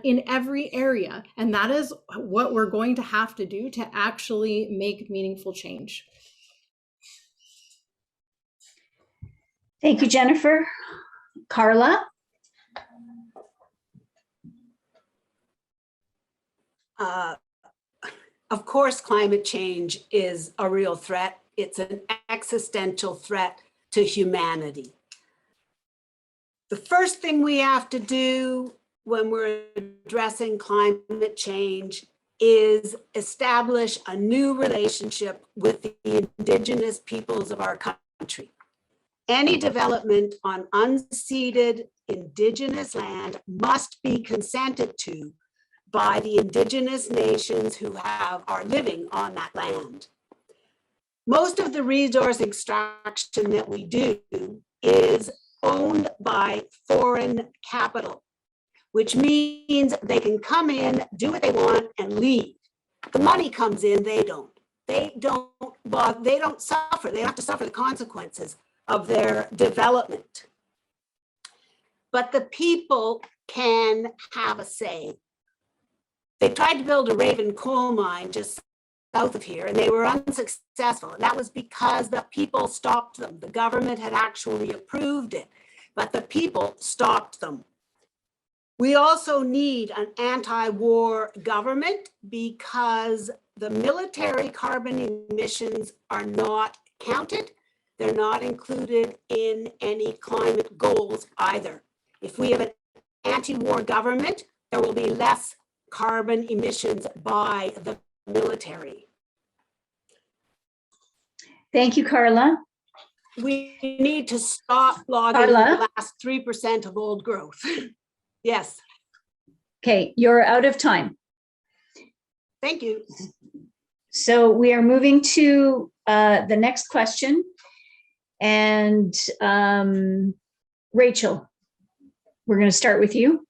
in every area, and that is what we're going to have to do to actually make meaningful change. Thank you, Jennifer. Carla? Of course, climate change is a real threat. It's an existential threat to humanity. The first thing we have to do when we're addressing climate change is establish a new relationship with the Indigenous peoples of our country. Any development on unceded Indigenous land must be consented to by the Indigenous nations who are living on that land. Most of the resource extraction that we do is owned by foreign capital, which means they can come in, do what they want, and leave. The money comes in, they don't. They don't suffer. They don't have to suffer the consequences of their development. But the people can have a say. They tried to build a Raven coal mine just south of here, and they were unsuccessful. And that was because the people stopped them. The government had actually approved it, but the people stopped them. We also need an anti-war government because the military carbon emissions are not counted. They're not included in any climate goals either. If we have an anti-war government, there will be less carbon emissions by the military. Thank you, Carla. We need to stop logging the last 3% of old growth. Yes. Okay, you're out of time. Thank you. So we are moving to the next question. And Rachel, we're going to start with you.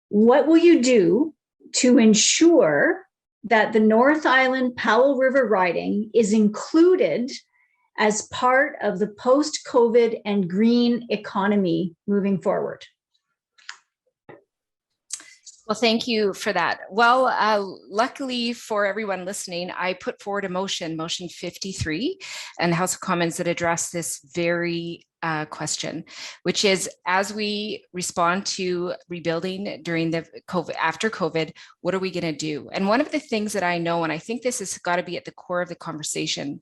What will you do to ensure that the North Island Powell River riding is included as part of the post-COVID and green economy moving forward? Well, thank you for that. Well, luckily for everyone listening, I put forward a motion 53, and House of Commons that address this very question, which is, as we respond to rebuilding during the COVID, after COVID, what are we going to do? And one of the things that I know, and I think this has got to be at the core of the conversation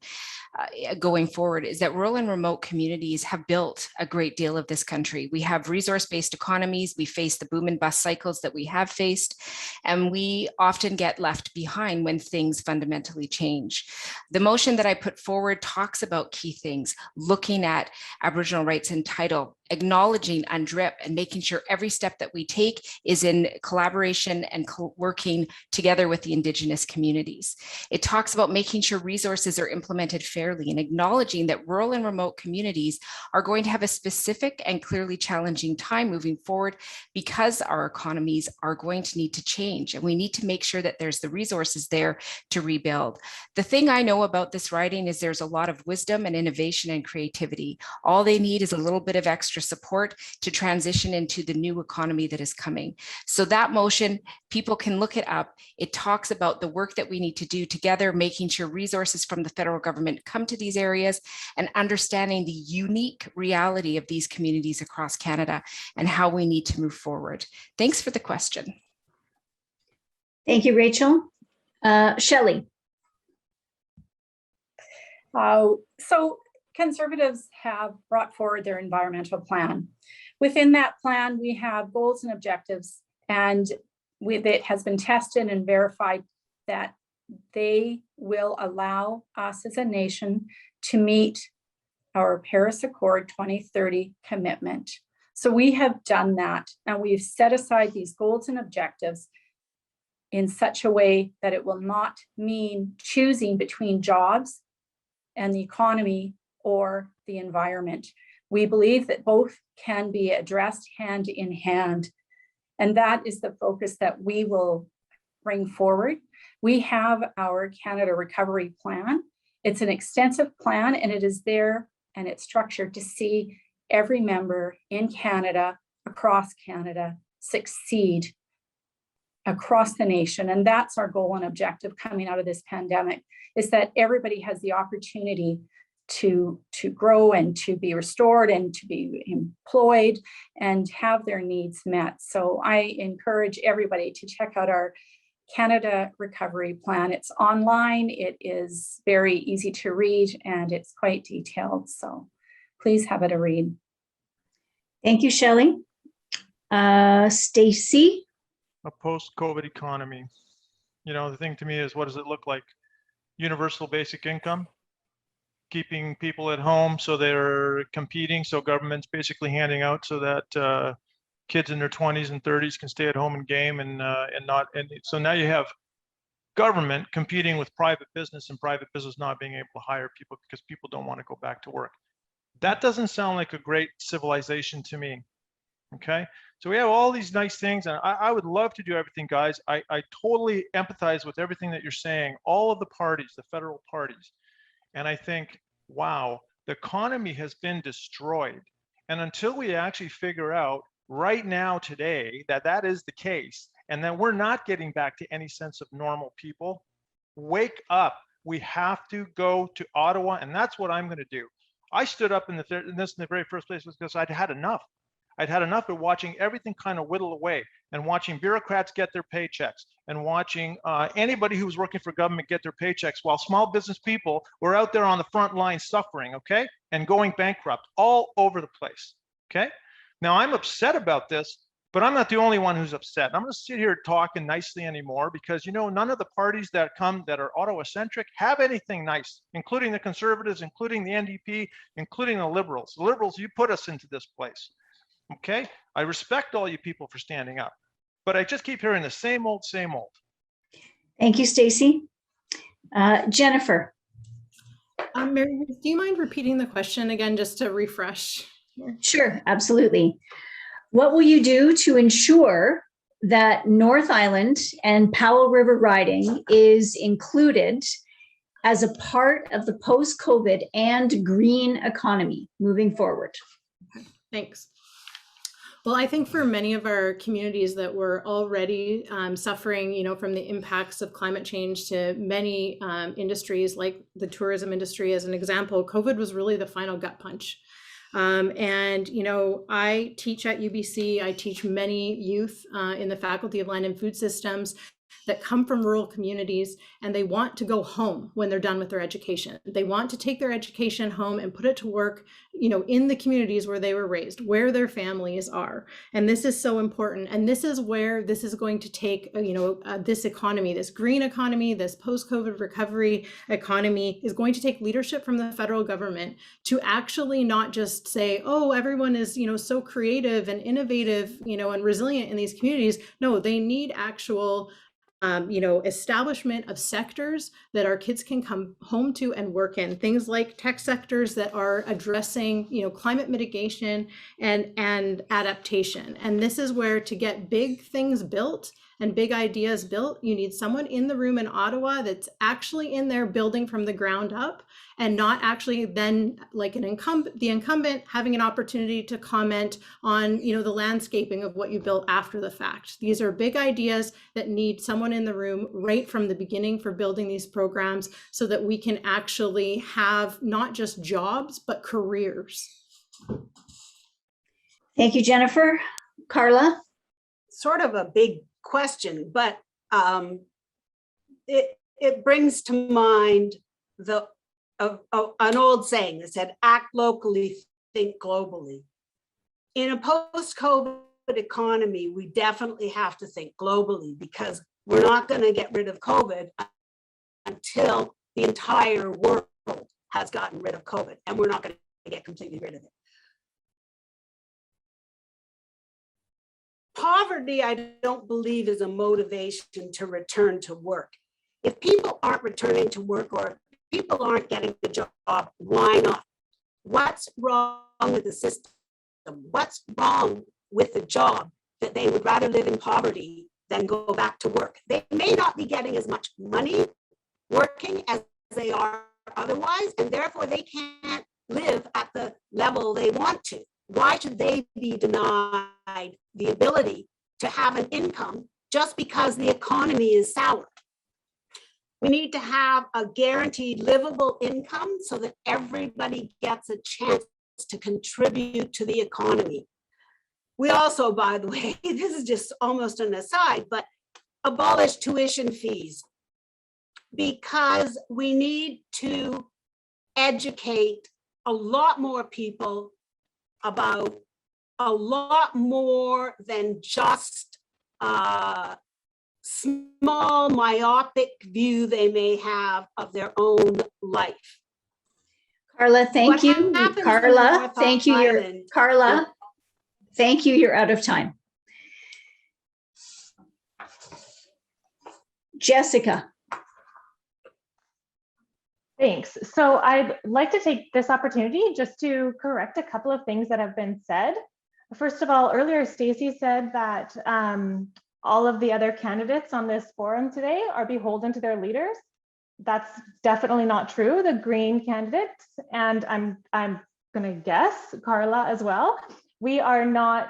going forward, is that rural and remote communities have built a great deal of this country. We have resource-based economies. We face the boom and bust cycles that we have faced, and we often get left behind when things fundamentally change. The motion that I put forward talks about key things, looking at Aboriginal rights and title, acknowledging UNDRIP, and making sure every step that we take is in collaboration and working together with the Indigenous communities. It talks about making sure resources are implemented fairly and acknowledging that rural and remote communities are going to have a specific and clearly challenging time moving forward because our economies are going to need to change, and we need to make sure that there's the resources there to rebuild. The thing I know about this writing is there's a lot of wisdom and innovation and creativity. All they need is a little bit of extra support to transition into the new economy that is coming. So that motion, people can look it up. It talks about the work that we need to do together, making sure resources from the federal government come to these areas, and understanding the unique reality of these communities across Canada and how we need to move forward. Thanks for the question. Thank you, Rachel. Shelley. So Conservatives have brought forward their environmental plan. Within that plan, we have goals and objectives, and it has been tested and verified that they will allow us as a nation to meet our Paris Accord 2030 commitment. So we have done that, and we've set aside these goals and objectives in such a way that it will not mean choosing between jobs and the economy or the environment. We believe that both can be addressed hand in hand, and that is the focus that we will bring forward. We have our Canada Recovery Plan. It's an extensive plan, and it is there and it's structured to see every member in Canada, across Canada, succeed across the nation. And that's our goal and objective coming out of this pandemic, is that everybody has the opportunity to grow and to be restored and to be employed and have their needs met. So I encourage everybody to check out our Canada Recovery Plan. It's online, it is very easy to read, and it's quite detailed. So please have it a read. Thank you, Shelley. Stacey. A post-COVID economy. You know, the thing to me is, what does it look like? Universal basic income, keeping people at home so they're competing, so government's basically handing out so that kids in their 20s and 30s can stay at home and game and so now you have government competing with private business, and private business not being able to hire people because people don't want to go back to work. That doesn't sound like a great civilization to me. Okay, so we have all these nice things, and I would love to do everything, guys. I totally empathize with everything that you're saying, all of the parties, the federal parties. And I think, wow, the economy has been destroyed. And until we actually figure out right now, today, that that is the case, and that we're not getting back to any sense of normal, people, wake up. We have to go to Ottawa, and that's what I'm going to do. I stood up in the very first place because I'd had enough. I'd had enough of watching everything kind of whittle away, and watching bureaucrats get their paychecks, and watching anybody who was working for government get their paychecks, while small business people were out there on the front line suffering, okay, and going bankrupt all over the place, okay? Now, I'm upset about this, but I'm not the only one who's upset. I'm going to sit here talking nicely anymore because, you know, none of the parties that come that are Ottawa-centric have anything nice, including the Conservatives, including the NDP, including the Liberals. The Liberals, you put us into this place. Okay, I respect all you people for standing up, but I just keep hearing the same old, same old. Thank you, Stacey. Jennifer. Mary, do you mind repeating the question again, just to refresh? Sure, absolutely. What will you do to ensure that North Island and Powell River riding is included as a part of the post-COVID and green economy moving forward? Thanks. Well, I think for many of our communities that were already suffering, from the impacts of climate change to many industries, like the tourism industry, as an example, COVID was really the final gut punch. I teach at UBC. I teach many youth in the Faculty of Land and Food Systems that come from rural communities, and they want to go home when they're done with their education. They want to take their education home and put it to work, in the communities where they were raised, where their families are. And this is so important. And this is where this is going to take, this economy, this green economy, this post-COVID recovery economy is going to take leadership from the federal government to actually not just say, oh, everyone is, so creative and innovative, and resilient in these communities. No, they need actual establishment of sectors that our kids can come home to and work in. Things like tech sectors that are addressing, climate mitigation and adaptation. And this is where, to get big things built and big ideas built, you need someone in the room in Ottawa that's actually in there building from the ground up, and not actually then like the incumbent having an opportunity to comment on, the landscaping of what you built after the fact. These are big ideas that need someone in the room right from the beginning for building these programs, so that we can actually have not just jobs, but careers. Thank you, Jennifer. Carla? Sort of a big question, but it brings to mind an old saying that said, act locally, think globally. In a post-COVID economy, we definitely have to think globally, because we're not going to get rid of COVID until the entire world has gotten rid of COVID, and we're not going to get completely rid of it. Poverty, I don't believe, is a motivation to return to work. If people aren't returning to work, or people aren't getting a job, why not? What's wrong with the system? What's wrong with the job that they would rather live in poverty than go back to work? They may not be getting as much money working as they are otherwise, and therefore they can't live at the level they want to. Why should they be denied the ability to have an income just because the economy is sour? We need to have a guaranteed livable income so that everybody gets a chance to contribute to the economy. We also, by the way, this is just almost an aside, but abolish tuition fees, because we need to educate a lot more people about a lot more than just a small myopic view they may have of their own life. Carla, thank you. Carla, thank you. Carla, thank you. You're out of time. Jessica. Thanks. So I'd like to take this opportunity just to correct a couple of things that have been said. First of all, earlier Stacy said that all of the other candidates on this forum today are beholden to their leaders. That's definitely not true. The Green candidates, and I'm going to guess Carla as well, we are not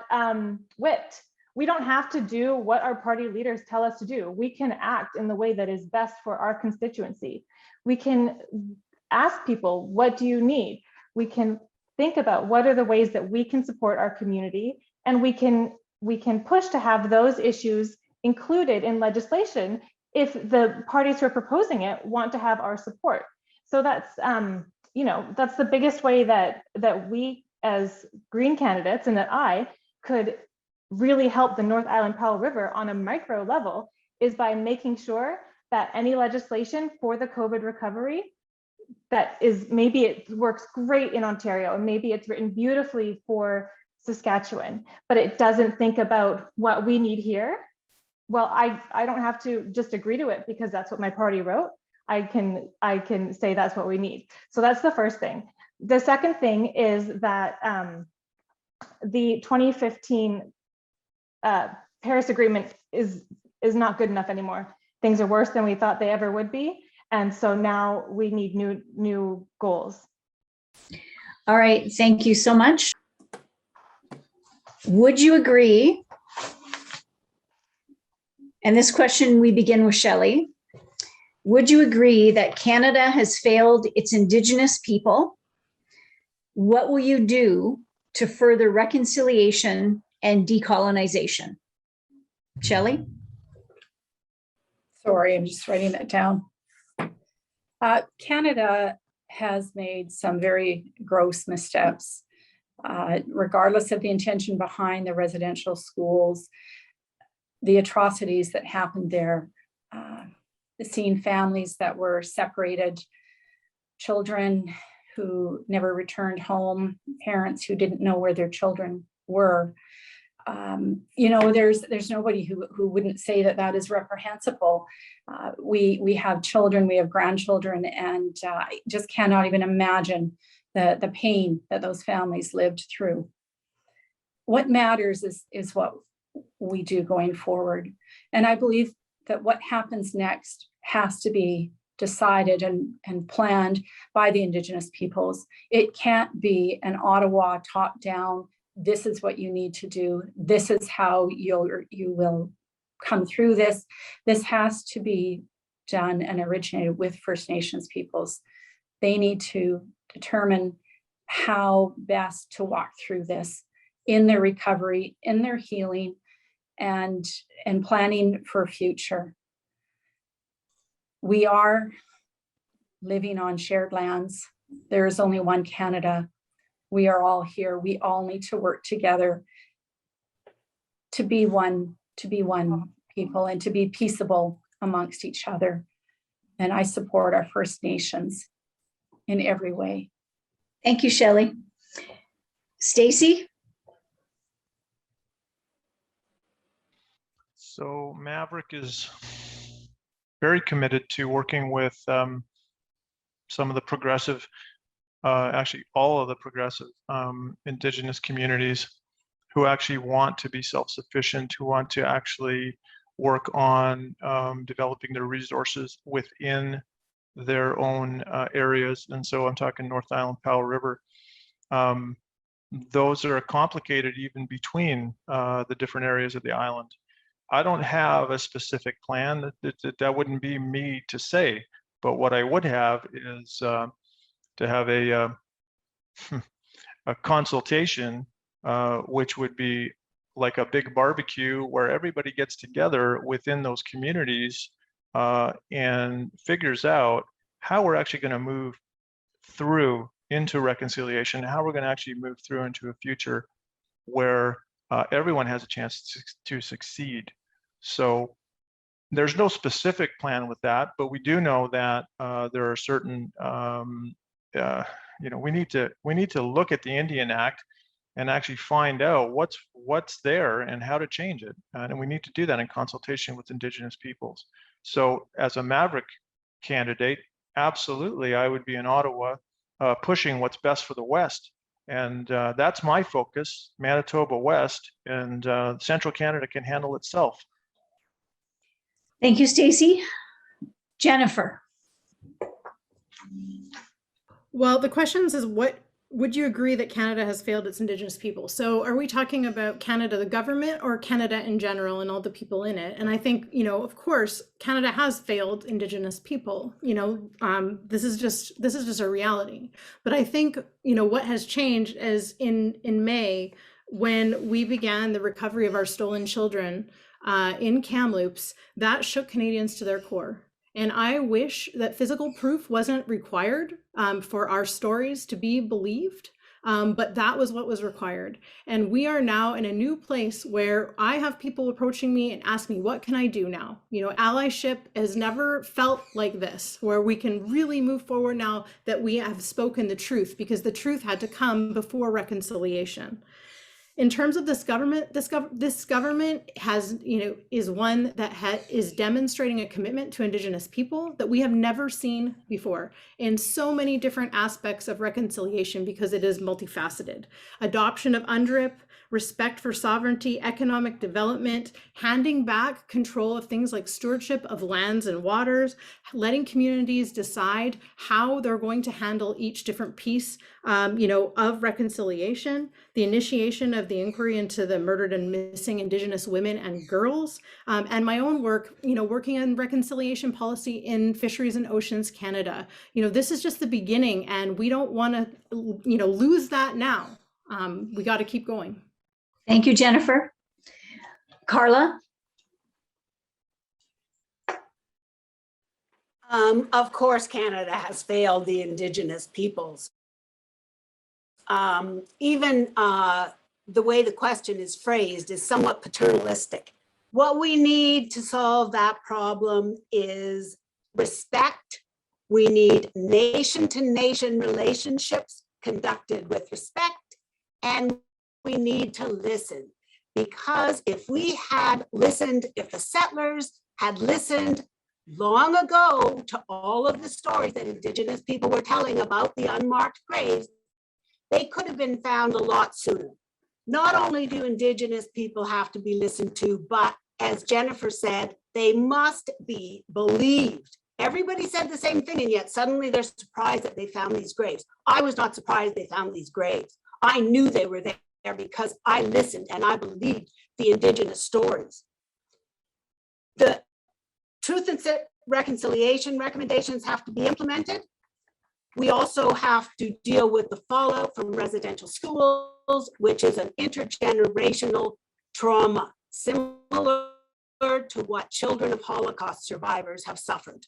whipped. We don't have to do what our party leaders tell us to do. We can act in the way that is best for our constituency. We can ask people, what do you need? We can think about what are the ways that we can support our community, and we can push to have those issues included in legislation if the parties who are proposing it want to have our support. So that's that's the biggest way that we as Green candidates, and that I could really help the North Island Powell River on a micro level, is by making sure that any legislation for the COVID recovery that is, maybe it works great in Ontario, and maybe it's written beautifully for Saskatchewan, but it doesn't think about what we need here. Well, I don't have to just agree to it because that's what my party wrote. I can say that's what we need. So that's the first thing. The second thing is that the 2015 Paris Agreement is not good enough anymore. Things are worse than we thought they ever would be. And so now we need new goals. All right, thank you so much. Would you agree? And this question, we begin with Shelley. Would you agree that Canada has failed its Indigenous people? What will you do to further reconciliation and decolonization? Shelley? Sorry, I'm just writing that down. Canada has made some very gross missteps, regardless of the intention behind the residential schools, the atrocities that happened there, seeing families that were separated, children who never returned home, parents who didn't know where their children were. There's nobody who wouldn't say that that is reprehensible. We have children, we have grandchildren, and I just cannot even imagine the pain that those families lived through. What matters is what we do going forward. And I believe that what happens next has to be decided and planned by the Indigenous peoples. It can't be an Ottawa top-down, this is what you need to do, this is how you will come through this. This has to be done and originated with First Nations peoples. They need to determine how best to walk through this in their recovery, in their healing, and planning for a future. We are living on shared lands. There is only one Canada. We are all here. We all need to work together to be one people and to be peaceable amongst each other. And I support our First Nations in every way. Thank you, Shelley. Stacy? So Maverick is very committed to working with some of the progressive, actually all of the progressive Indigenous communities who actually want to be self-sufficient, who want to actually work on developing their resources within their own areas. And so I'm talking North Island, Powell River. Those are complicated even between the different areas of the island. I don't have a specific plan. That wouldn't be me to say, but what I would have is to have a consultation, which would be like a big barbecue where everybody gets together within those communities and figures out how we're actually going to move through into reconciliation, how we're going to actually move through into a future where everyone has a chance to succeed. So there's no specific plan with that, but we do know that there are certain, we need to look at the Indian Act and actually find out what's there and how to change it. And we need to do that in consultation with Indigenous peoples. So as a Maverick candidate, absolutely, I would be in Ottawa pushing what's best for the West. And that's my focus, Manitoba West, and Central Canada can handle itself. Thank you, Stacy. Jennifer. Well, the question is what would you agree that Canada has failed its Indigenous people? So are we talking about Canada, the government, or Canada in general and all the people in it? And I think, of course, Canada has failed Indigenous people. This is just a reality. But I think, what has changed is in May, when we began the recovery of our stolen children in Kamloops, that shook Canadians to their core. And I wish that physical proof wasn't required for our stories to be believed, but that was what was required. And we are now in a new place where I have people approaching me and ask me, what can I do now? Allyship has never felt like this, where we can really move forward now that we have spoken the truth, because the truth had to come before reconciliation. In terms of this government, this government has, is one that is demonstrating a commitment to Indigenous people that we have never seen before in so many different aspects of reconciliation, because it is multifaceted. Adoption of UNDRIP, respect for sovereignty, economic development, handing back control of things like stewardship of lands and waters, letting communities decide how they're going to handle each different piece, of reconciliation, the initiation of the inquiry into the murdered and missing Indigenous women and girls, and my own work, working on reconciliation policy in Fisheries and Oceans Canada. This is just the beginning, and we don't want to, lose that now. We got to keep going. Thank you, Jennifer. Carla? Of course, Canada has failed the Indigenous peoples. Even the way the question is phrased is somewhat paternalistic. What we need to solve that problem is respect. We need nation-to-nation relationships conducted with respect, and we need to listen. Because if we had listened, if the settlers had listened long ago to all of the stories that Indigenous people were telling about the unmarked graves, they could have been found a lot sooner. Not only do Indigenous people have to be listened to, but as Jennifer said, they must be believed. Everybody said the same thing, and yet suddenly they're surprised that they found these graves. I was not surprised they found these graves. I knew they were there because I listened and I believed the Indigenous stories. The truth and reconciliation recommendations have to be implemented. We also have to deal with the fallout from residential schools, which is an intergenerational trauma, similar to what children of Holocaust survivors have suffered.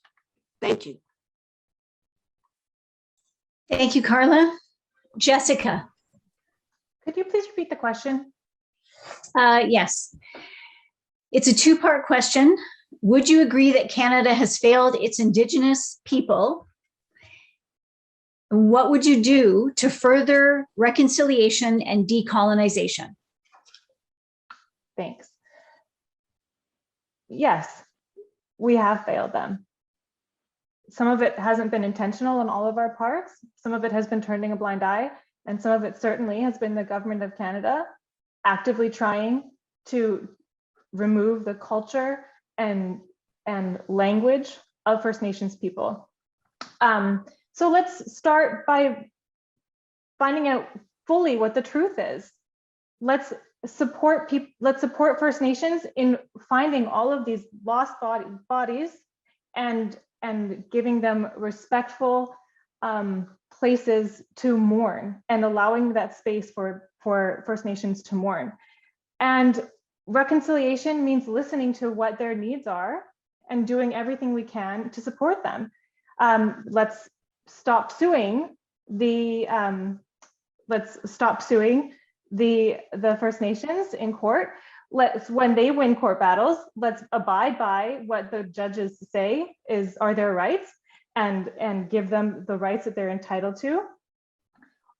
Thank you. Thank you, Carla. Jessica? Could you please repeat the question? Yes. It's a two-part question. Would you agree that Canada has failed its Indigenous people? What would you do to further reconciliation and decolonization? Thanks. Yes, we have failed them. Some of it hasn't been intentional on all of our parts. Some of it has been turning a blind eye, and some of it certainly has been the government of Canada actively trying to remove the culture and language of First Nations people. So let's start by finding out fully what the truth is. Let's support people. Let's support First Nations in finding all of these lost bodies and giving them respectful places to mourn and allowing that space for First Nations to mourn. And reconciliation means listening to what their needs are and doing everything we can to support them. Let's stop suing the First Nations in court. When they win court battles, let's abide by what the judges say are their rights and give them the rights that they're entitled to.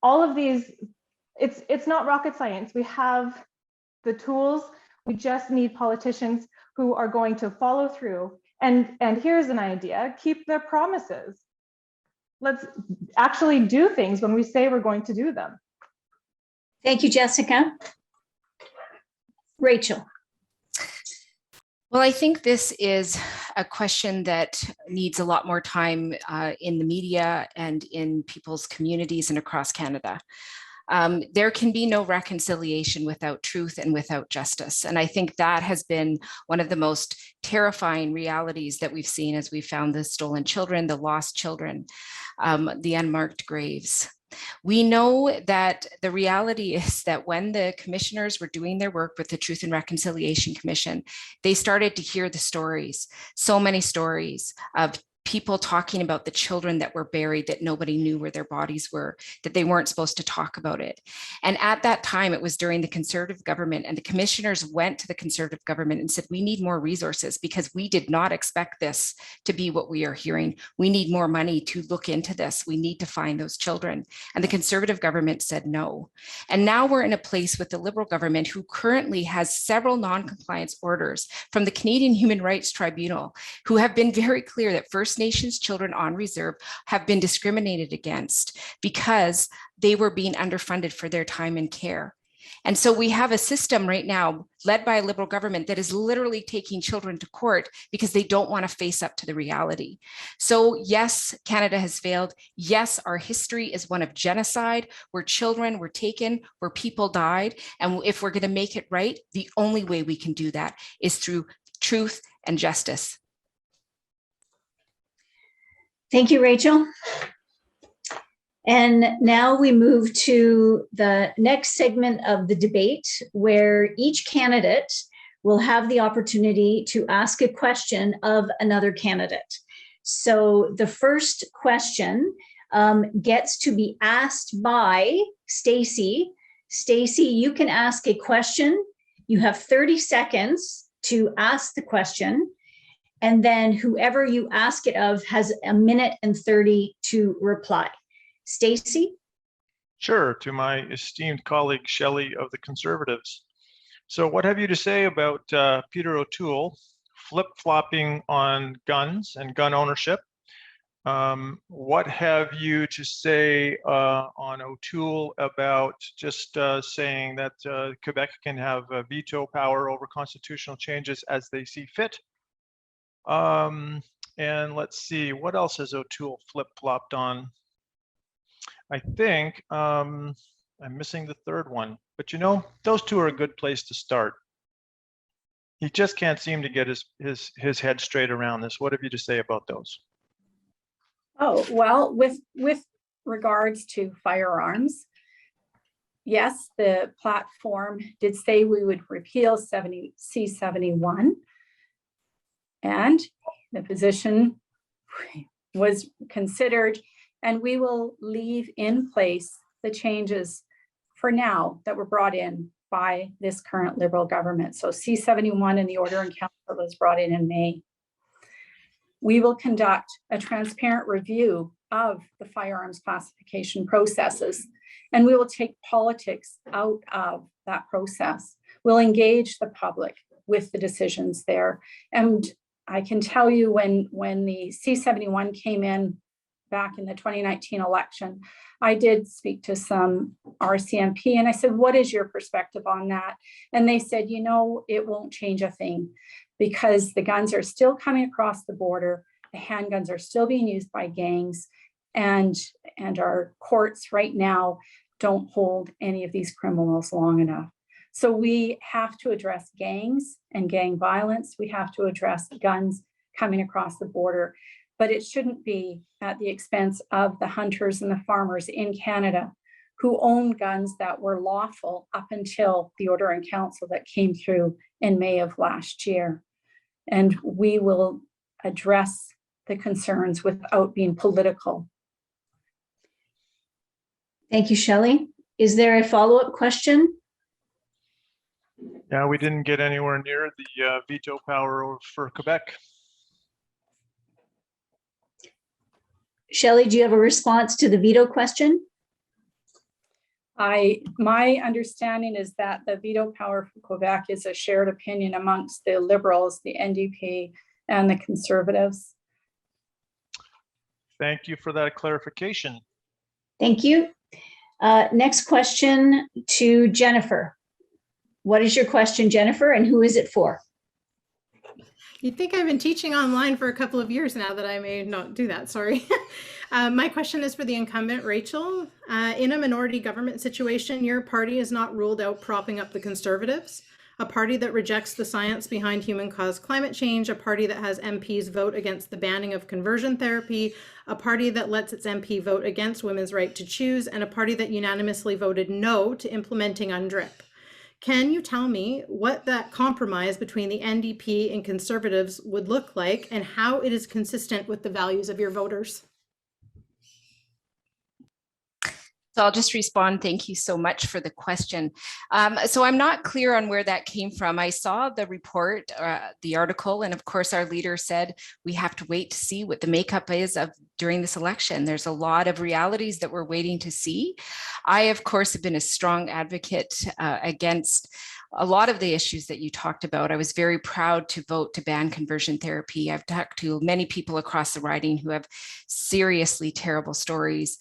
All of these, it's not rocket science. We have the tools. We just need politicians who are going to follow through. And here's an idea: keep their promises. Let's actually do things when we say we're going to do them. Thank you, Jessica. Rachel. Well, I think this is a question that needs a lot more time in the media and in people's communities and across Canada. There can be no reconciliation without truth and without justice. And I think that has been one of the most terrifying realities that we've seen as we found the stolen children, the lost children, the unmarked graves. We know that the reality is that when the commissioners were doing their work with the Truth and Reconciliation Commission, they started to hear the stories, so many stories of people talking about the children that were buried, that nobody knew where their bodies were, that they weren't supposed to talk about it. And at that time, it was during the Conservative government, and the commissioners went to the Conservative government and said, we need more resources because we did not expect this to be what we are hearing. We need more money to look into this. We need to find those children. And the Conservative government said no. And now we're in a place with the Liberal government, who currently has several non-compliance orders from the Canadian Human Rights Tribunal, who have been very clear that First Nations children on reserve have been discriminated against because they were being underfunded for their time and care. And so we have a system right now led by a Liberal government that is literally taking children to court because they don't want to face up to the reality. So yes, Canada has failed. Yes, our history is one of genocide, where children were taken, where people died. And if we're going to make it right, the only way we can do that is through truth and justice. Thank you, Rachel. And now we move to the next segment of the debate, where each candidate will have the opportunity to ask a question of another candidate. So the first question gets to be asked by Stacey. Stacey, you can ask a question. You have 30 seconds to ask the question. And then whoever you ask it of has a minute and 30 to reply. Stacey? Sure, to my esteemed colleague Shelley of the Conservatives. So what have you to say about Peter O'Toole flip-flopping on guns and gun ownership? What have you to say on O'Toole about just saying that Quebec can have veto power over constitutional changes as they see fit? And let's see, what else has O'Toole flip-flopped on? I think I'm missing the third one, but you know, those two are a good place to start. He just can't seem to get his head straight around this. What have you to say about those? Oh, well, with regards to firearms, yes, the platform did say we would repeal C-71, and the position was considered, and we will leave in place the changes for now that were brought in by this current Liberal government. So C-71 and the Order in Council was brought in May. We will conduct a transparent review of the firearms classification processes, and we will take politics out of that process. We'll engage the public with the decisions there. And I can tell you when the C-71 came in back in the 2019 election, I did speak to some RCMP and I said, what is your perspective on that? And they said, you know, it won't change a thing because the guns are still coming across the border. The handguns are still being used by gangs, and our courts right now don't hold any of these criminals long enough. So we have to address gangs and gang violence. We have to address guns coming across the border, but it shouldn't be at the expense of the hunters and the farmers in Canada who own guns that were lawful up until the Order in Council that came through in May of last year. And we will address the concerns without being political. Thank you, Shelley. Is there a follow-up question? Yeah, we didn't get anywhere near the veto power for Quebec. Shelley, do you have a response to the veto question? My understanding is that the veto power for Quebec is a shared opinion amongst the Liberals, the NDP, and the Conservatives. Thank you for that clarification. Thank you. Next question to Jennifer. What is your question, Jennifer, and who is it for? You'd think I've been teaching online for a couple of years now that I may not do that, sorry. My question is for the incumbent, Rachel. In a minority government situation, your party is not ruled out propping up the Conservatives, a party that rejects the science behind human-caused climate change, a party that has MPs vote against the banning of conversion therapy, a party that lets its MP vote against women's right to choose, and a party that unanimously voted no to implementing UNDRIP. Can you tell me what that compromise between the NDP and Conservatives would look like and how it is consistent with the values of your voters? So I'll just respond. Thank you so much for the question. So I'm not clear on where that came from. I saw the report, the article, and of course our leader said we have to wait to see what the makeup is of during this election. There's a lot of realities that we're waiting to see. I, of course, have been a strong advocate against a lot of the issues that you talked about. I was very proud to vote to ban conversion therapy. I've talked to many people across the riding who have seriously terrible stories,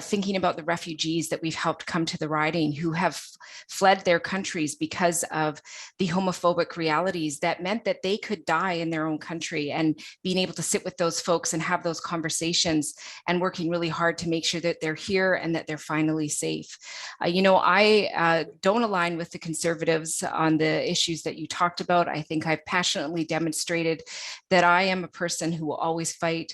thinking about the refugees that we've helped come to the riding who have fled their countries because of the homophobic realities that meant that they could die in their own country, and being able to sit with those folks and have those conversations and working really hard to make sure that they're here and that they're finally safe. I don't align with the Conservatives on the issues that you talked about. I think I've passionately demonstrated that I am a person who will always fight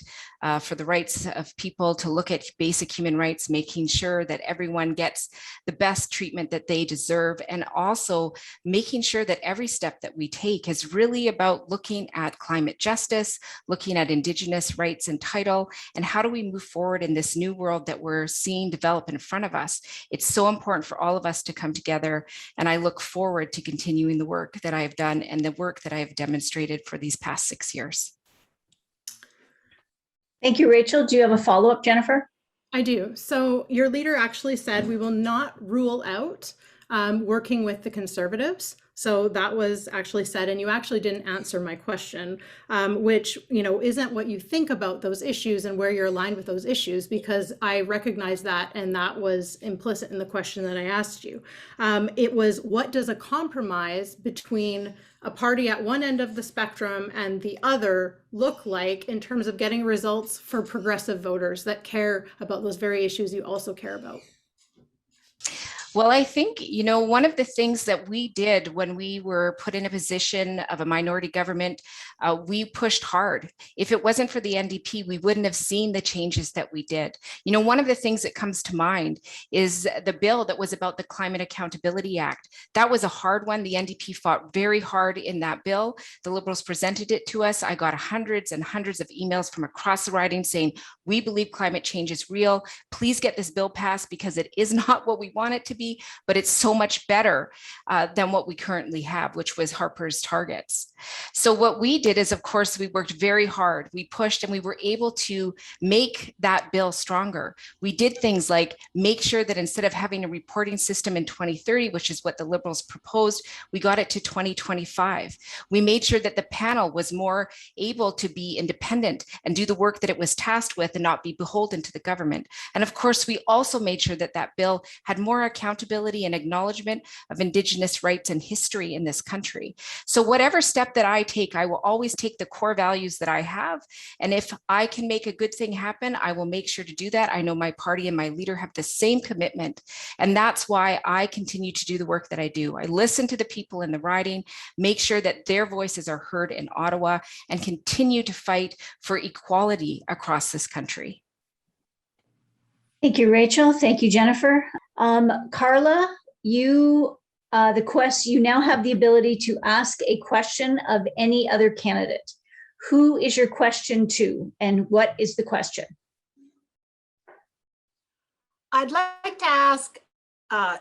for the rights of people to look at basic human rights, making sure that everyone gets the best treatment that they deserve, and also making sure that every step that we take is really about looking at climate justice, looking at Indigenous rights and title, and how do we move forward in this new world that we're seeing develop in front of us. It's so important for all of us to come together, and I look forward to continuing the work that I've done and the work that I have demonstrated for these past 6 years. Thank you, Rachel. Do you have a follow-up, Jennifer? I do. So your leader actually said we will not rule out working with the Conservatives. So that was actually said, and you actually didn't answer my question, which, isn't what you think about those issues and where you're aligned with those issues, because I recognize that, and that was implicit in the question that I asked you. It was, what does a compromise between a party at one end of the spectrum and the other look like in terms of getting results for progressive voters that care about those very issues you also care about? Well, I think, one of the things that we did when we were put in a position of a minority government, we pushed hard. If it wasn't for the NDP, we wouldn't have seen the changes that we did. One of the things that comes to mind is the bill that was about the Climate Accountability Act. That was a hard one. The NDP fought very hard in that bill. The Liberals presented it to us. I got hundreds and hundreds of emails from across the riding saying, we believe climate change is real. Please get this bill passed, because it is not what we want it to be, but it's so much better than what we currently have, which was Harper's targets. So what we did is, of course, we worked very hard. We pushed, and we were able to make that bill stronger. We did things like make sure that instead of having a reporting system in 2030, which is what the Liberals proposed, we got it to 2025. We made sure that the panel was more able to be independent and do the work that it was tasked with and not be beholden to the government. And of course, we also made sure that that bill had more accountability and acknowledgement of Indigenous rights and history in this country. So whatever step that I take, I will always take the core values that I have. And if I can make a good thing happen, I will make sure to do that. I know my party and my leader have the same commitment. And that's why I continue to do the work that I do. I listen to the people in the riding, make sure that their voices are heard in Ottawa, and continue to fight for equality across this country. Thank you, Rachel. Thank you, Jennifer. Carla, you now have the ability to ask a question of any other candidate. Who is your question to, and what is the question? I'd like to ask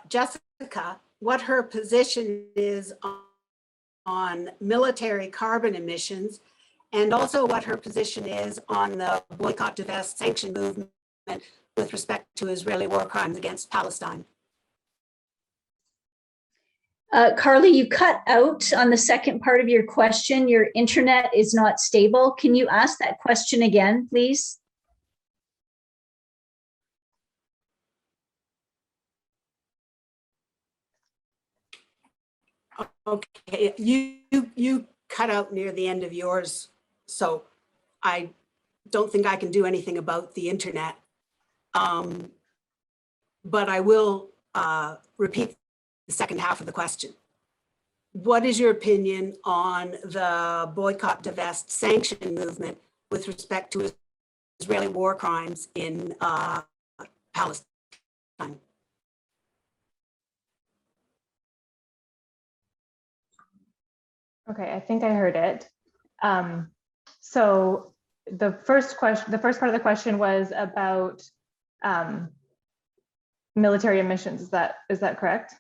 Jessica what her position is on military carbon emissions, and also what her position is on the boycott, divest, sanction movement with respect to Israeli war crimes against Palestine. Carla, you cut out on the second part of your question. Your internet is not stable. Can you ask that question again, please? Okay, you cut out near the end of yours, so I don't think I can do anything about the internet. But I will repeat the second half of the question. What is your opinion on the boycott, divest, sanction movement with respect to Israeli war crimes in Palestine? Okay, I think I heard it. So the first part of the question was about military emissions. Is that correct?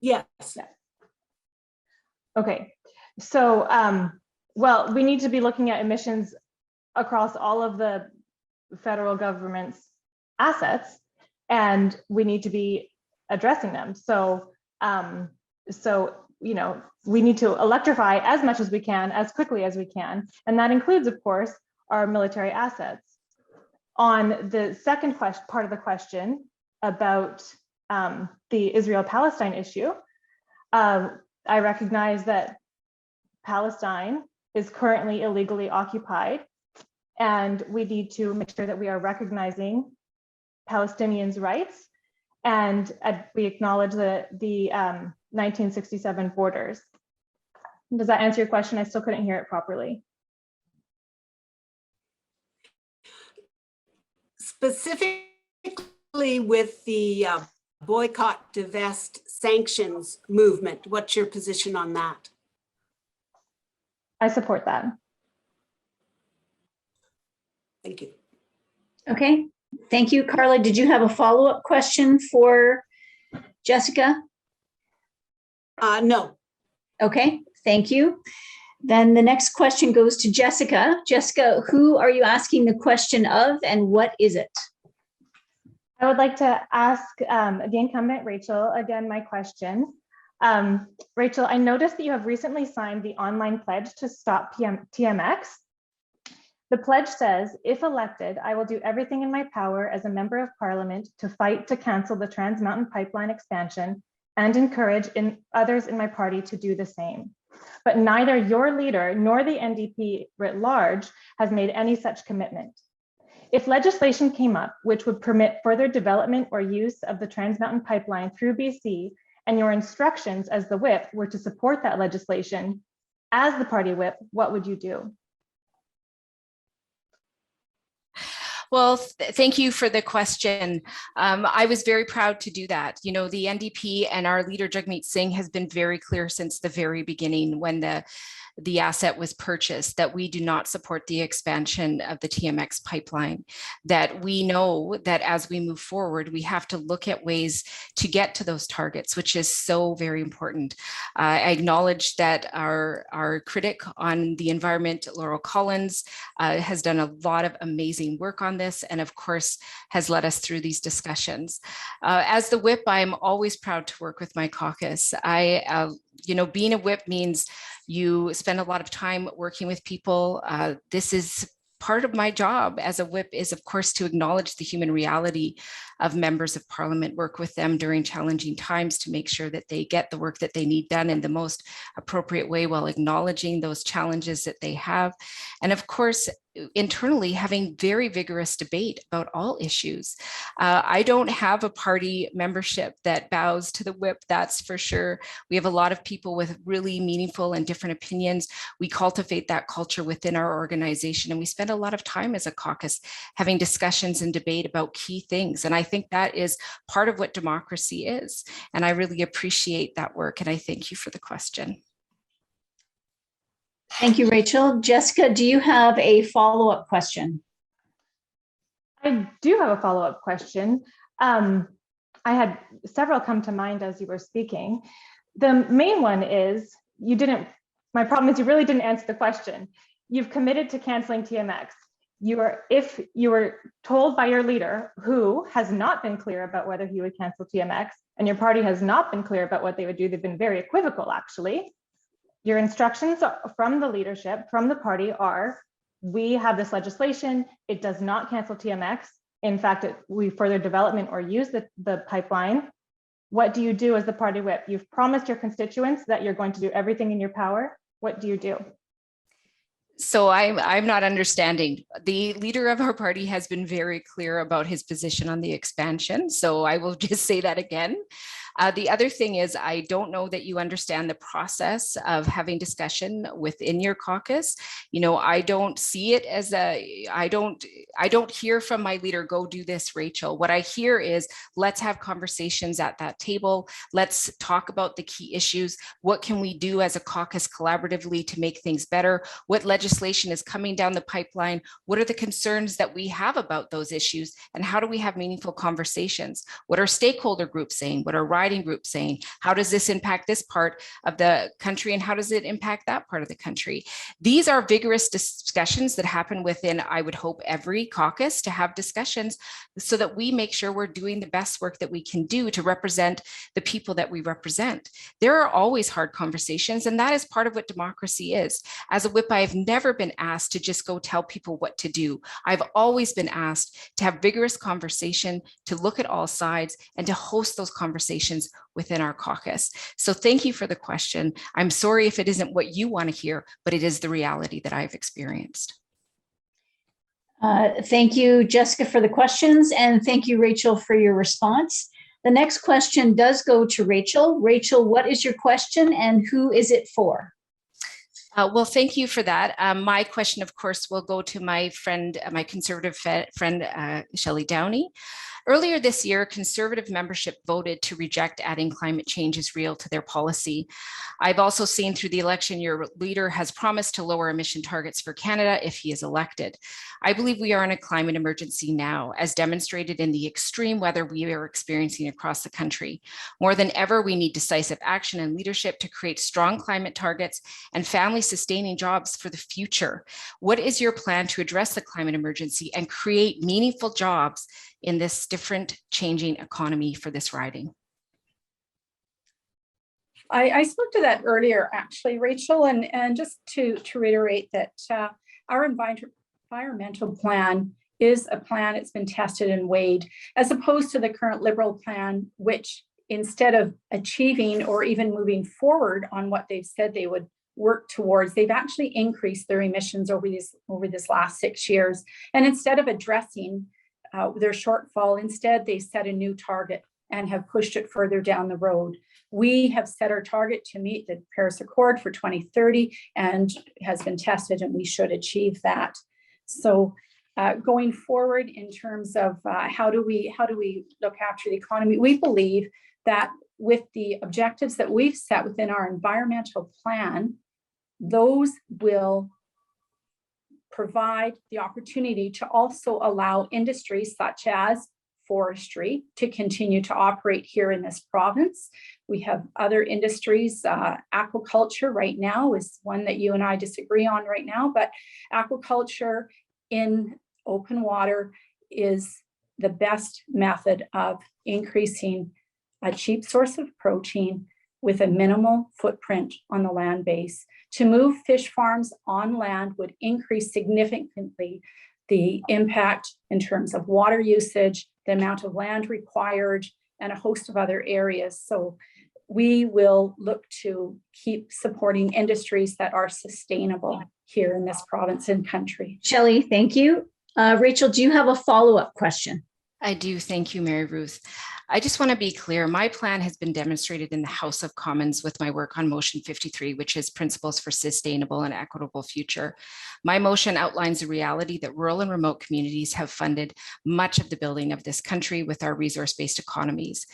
Yes. Yeah. Okay, so well, we need to be looking at emissions across all of the federal government's assets, and we need to be addressing them. So So, you know, we need to electrify as much as we can, as quickly as we can. And that includes, of course, our military assets. On the second part of the question about the Israel-Palestine issue, I recognize that Palestine is currently illegally occupied, and we need to make sure that we are recognizing Palestinians' rights, and we acknowledge the 1967 borders. Does that answer your question? I still couldn't hear it properly. Specifically with the boycott, divest, sanctions movement, what's your position on that? I support that. Thank you. Okay, thank you. Carla, did you have a follow-up question for Jessica? No. Okay, thank you. Then the next question goes to Jessica. Jessica, who are you asking the question of, and what is it? I would like to ask the incumbent, Rachel, again, my question. Rachel, I noticed that you have recently signed the online pledge to stop TMX. The pledge says, if elected, I will do everything in my power as a member of parliament to fight to cancel the Trans Mountain Pipeline expansion and encourage others in my party to do the same. But neither your leader nor the NDP writ large has made any such commitment. If legislation came up which would permit further development or use of the Trans Mountain Pipeline through BC, and your instructions as the whip were to support that legislation, as the party whip, what would you do? Well, thank you for the question. I was very proud to do that. You know, the NDP and our leader, Jagmeet Singh, has been very clear since the very beginning when the asset was purchased that we do not support the expansion of the TMX pipeline, that we know that as we move forward, we have to look at ways to get to those targets, which is so very important. I acknowledge that our critic on the environment, Laurel Collins, has done a lot of amazing work on this, and of course has led us through these discussions. As the whip, I'm always proud to work with my caucus. You know, being a whip means you spend a lot of time working with people. This is part of my job as a whip, is of course to acknowledge the human reality of members of parliament, work with them during challenging times to make sure that they get the work that they need done in the most appropriate way while acknowledging those challenges that they have. And of course, internally having very vigorous debate about all issues. I don't have a party membership that bows to the whip, that's for sure. We have a lot of people with really meaningful and different opinions. We cultivate that culture within our organization, and we spend a lot of time as a caucus having discussions and debate about key things. And I think that is part of what democracy is. And I really appreciate that work, and I thank you for the question. Thank you, Rachel. Jessica, do you have a follow-up question? I do have a follow-up question. I had several come to mind as you were speaking. The main one is my problem is you really didn't answer the question. You've committed to canceling TMX. If you were told by your leader, who has not been clear about whether he would cancel TMX, and your party has not been clear about what they would do, they've been very equivocal actually. Your instructions from the leadership, from the party are, we have this legislation, it does not cancel TMX. In fact, we further development or use the pipeline. What do you do as the party whip? You've promised your constituents that you're going to do everything in your power. What do you do? So I'm not understanding. The leader of our party has been very clear about his position on the expansion. So I will just say that again. The other thing is, I don't know that you understand the process of having discussion within your caucus. You know, I don't see it as I don't hear from my leader, go do this, Rachel. What I hear is, let's have conversations at that table. Let's talk about the key issues. What can we do as a caucus collaboratively to make things better? What legislation is coming down the pipeline? What are the concerns that we have about those issues? And how do we have meaningful conversations? What are stakeholder groups saying? What are riding group saying, how does this impact this part of the country and how does it impact that part of the country? These are vigorous discussions that happen within, I would hope, every caucus, to have discussions so that we make sure we're doing the best work that we can do to represent the people that we represent. There are always hard conversations, and that is part of what democracy is. As a whip, I have never been asked to just go tell people what to do. I've always been asked to have vigorous conversation, to look at all sides, and to host those conversations within our caucus. So thank you for the question. I'm sorry if it isn't what you want to hear, but it is the reality that I've experienced. Thank you, Jessica, for the questions, and thank you, Rachel, for your response. The next question does go to Rachel. Rachel, what is your question and who is it for? Well, thank you for that. My question, of course, will go to my friend, my conservative friend, Shelley Downey. Earlier this year, Conservative membership voted to reject adding climate change is real to their policy. I've also seen through the election, your leader has promised to lower emission targets for Canada if he is elected. I believe we are in a climate emergency now, as demonstrated in the extreme weather we are experiencing across the country. More than ever, we need decisive action and leadership to create strong climate targets and family-sustaining jobs for the future. What is your plan to address the climate emergency and create meaningful jobs in this different changing economy for this riding? I spoke to that earlier, actually, Rachel, and just to reiterate that our environmental plan is a plan that's been tested and weighed, as opposed to the current Liberal plan, which instead of achieving or even moving forward on what they've said they would work towards, they've actually increased their emissions over this last 6 years. And instead of addressing their shortfall, instead they set a new target and have pushed it further down the road. We have set our target to meet the Paris Accord for 2030 and has been tested, and we should achieve that. So going forward in terms of how do we look after the economy, we believe that with the objectives that we've set within our environmental plan, those will provide the opportunity to also allow industries such as forestry to continue to operate here in this province. We have other industries. Aquaculture right now is one that you and I disagree on right now, but aquaculture in open water is the best method of increasing a cheap source of protein with a minimal footprint on the land base. To move fish farms on land would increase significantly the impact in terms of water usage, the amount of land required, and a host of other areas. So we will look to keep supporting industries that are sustainable here in this province and country. Shelley, thank you. Rachel, do you have a follow-up question? I do. Thank you, Mary Ruth. I just want to be clear. My plan has been demonstrated in the House of Commons with my work on Motion 53, which is Principles for Sustainable and Equitable Future. My motion outlines the reality that rural and remote communities have funded much of the building of this country with our resource-based economies.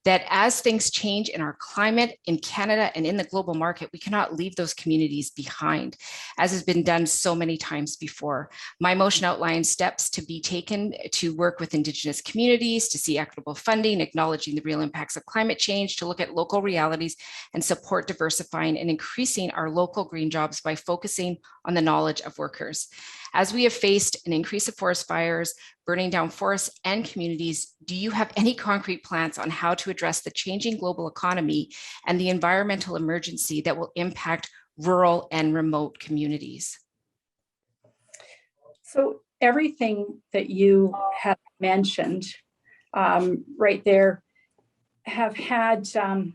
That as things change in our climate, in Canada, and in the global market, we cannot leave those communities behind, as has been done so many times before. My motion outlines steps to be taken to work with Indigenous communities, to see equitable funding, acknowledging the real impacts of climate change, to look at local realities, and support diversifying and increasing our local green jobs by focusing on the knowledge of workers. As we have faced an increase of forest fires, burning down forests and communities, do you have any concrete plans on how to address the changing global economy and the environmental emergency that will impact rural and remote communities? So everything that you have mentioned right there have had, let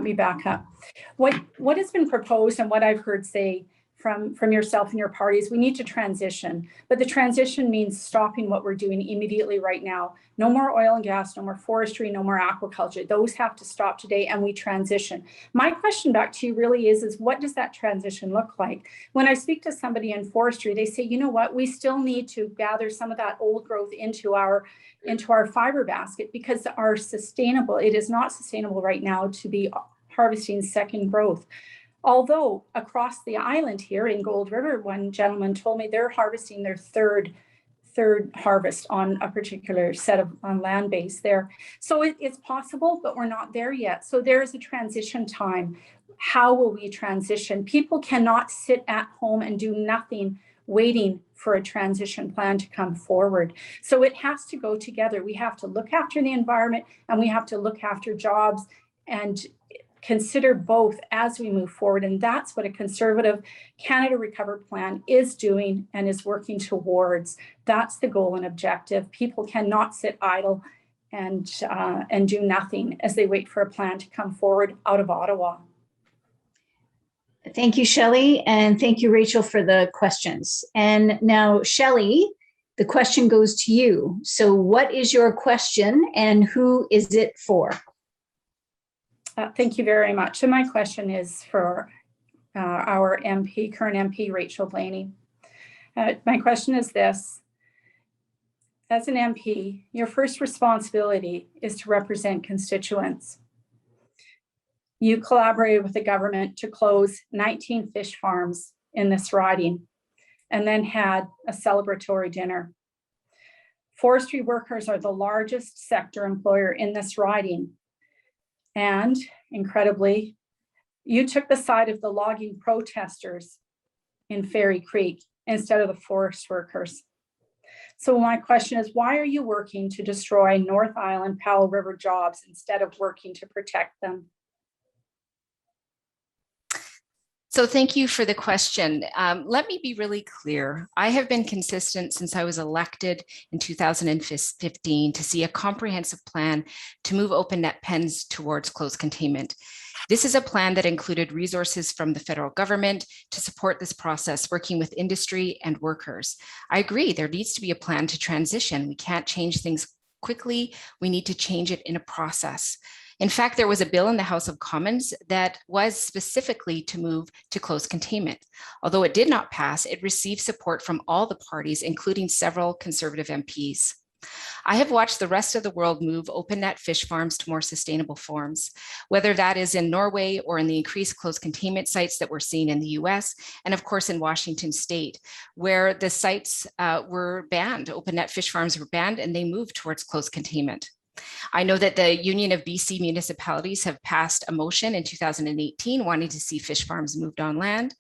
me back up. What has been proposed and what I've heard say from yourself and your parties, we need to transition, but the transition means stopping what we're doing immediately right now. No more oil and gas, no more forestry, no more aquaculture. Those have to stop today and we transition. My question back to you really is what does that transition look like? When I speak to somebody in forestry, they say, you know what, we still need to gather some of that old growth into our fiber basket because it is not sustainable right now to be harvesting second growth. Although across the island here in Gold River, one gentleman told me they're harvesting their third third harvest on a particular set of land base there. So it's possible, but we're not there yet. So there's a transition time. How will we transition? People cannot sit at home and do nothing waiting for a transition plan to come forward. So it has to go together. We have to look after the environment and we have to look after jobs and consider both as we move forward. And that's what a conservative Canada Recover plan is doing and is working towards. That's the goal and objective. People cannot sit idle and do nothing as they wait for a plan to come forward out of Ottawa. Thank you, Shelley, and thank you, Rachel, for the questions. And now, Shelley, the question goes to you. So what is your question and who is it for? Thank you very much. So my question is for our MP, current MP, Rachel Blaney. My question is this. As an MP, your first responsibility is to represent constituents. You collaborated with the government to close 19 fish farms in this riding and then had a celebratory dinner. Forestry workers are the largest sector employer in this riding. And incredibly, you took the side of the logging protesters in Fairy Creek instead of the forest workers. So my question is, why are you working to destroy North Island Powell River jobs instead of working to protect them? So thank you for the question. Let me be really clear. I have been consistent since I was elected in 2015 to see a comprehensive plan to move open net pens towards closed containment. This is a plan that included resources from the federal government to support this process, working with industry and workers. I agree, there needs to be a plan to transition. We can't change things quickly. We need to change it in a process. In fact, there was a bill in the House of Commons that was specifically to move to closed containment. Although it did not pass, it received support from all the parties, including several Conservative MPs. I have watched the rest of the world move open net fish farms to more sustainable forms, whether that is in Norway or in the increased closed containment sites that we're seeing in the US, and of course in Washington state, where the sites were banned, open net fish farms were banned, and they moved towards closed containment. I know that the Union of BC Municipalities have passed a motion in 2018 wanting to see fish farms moved on land.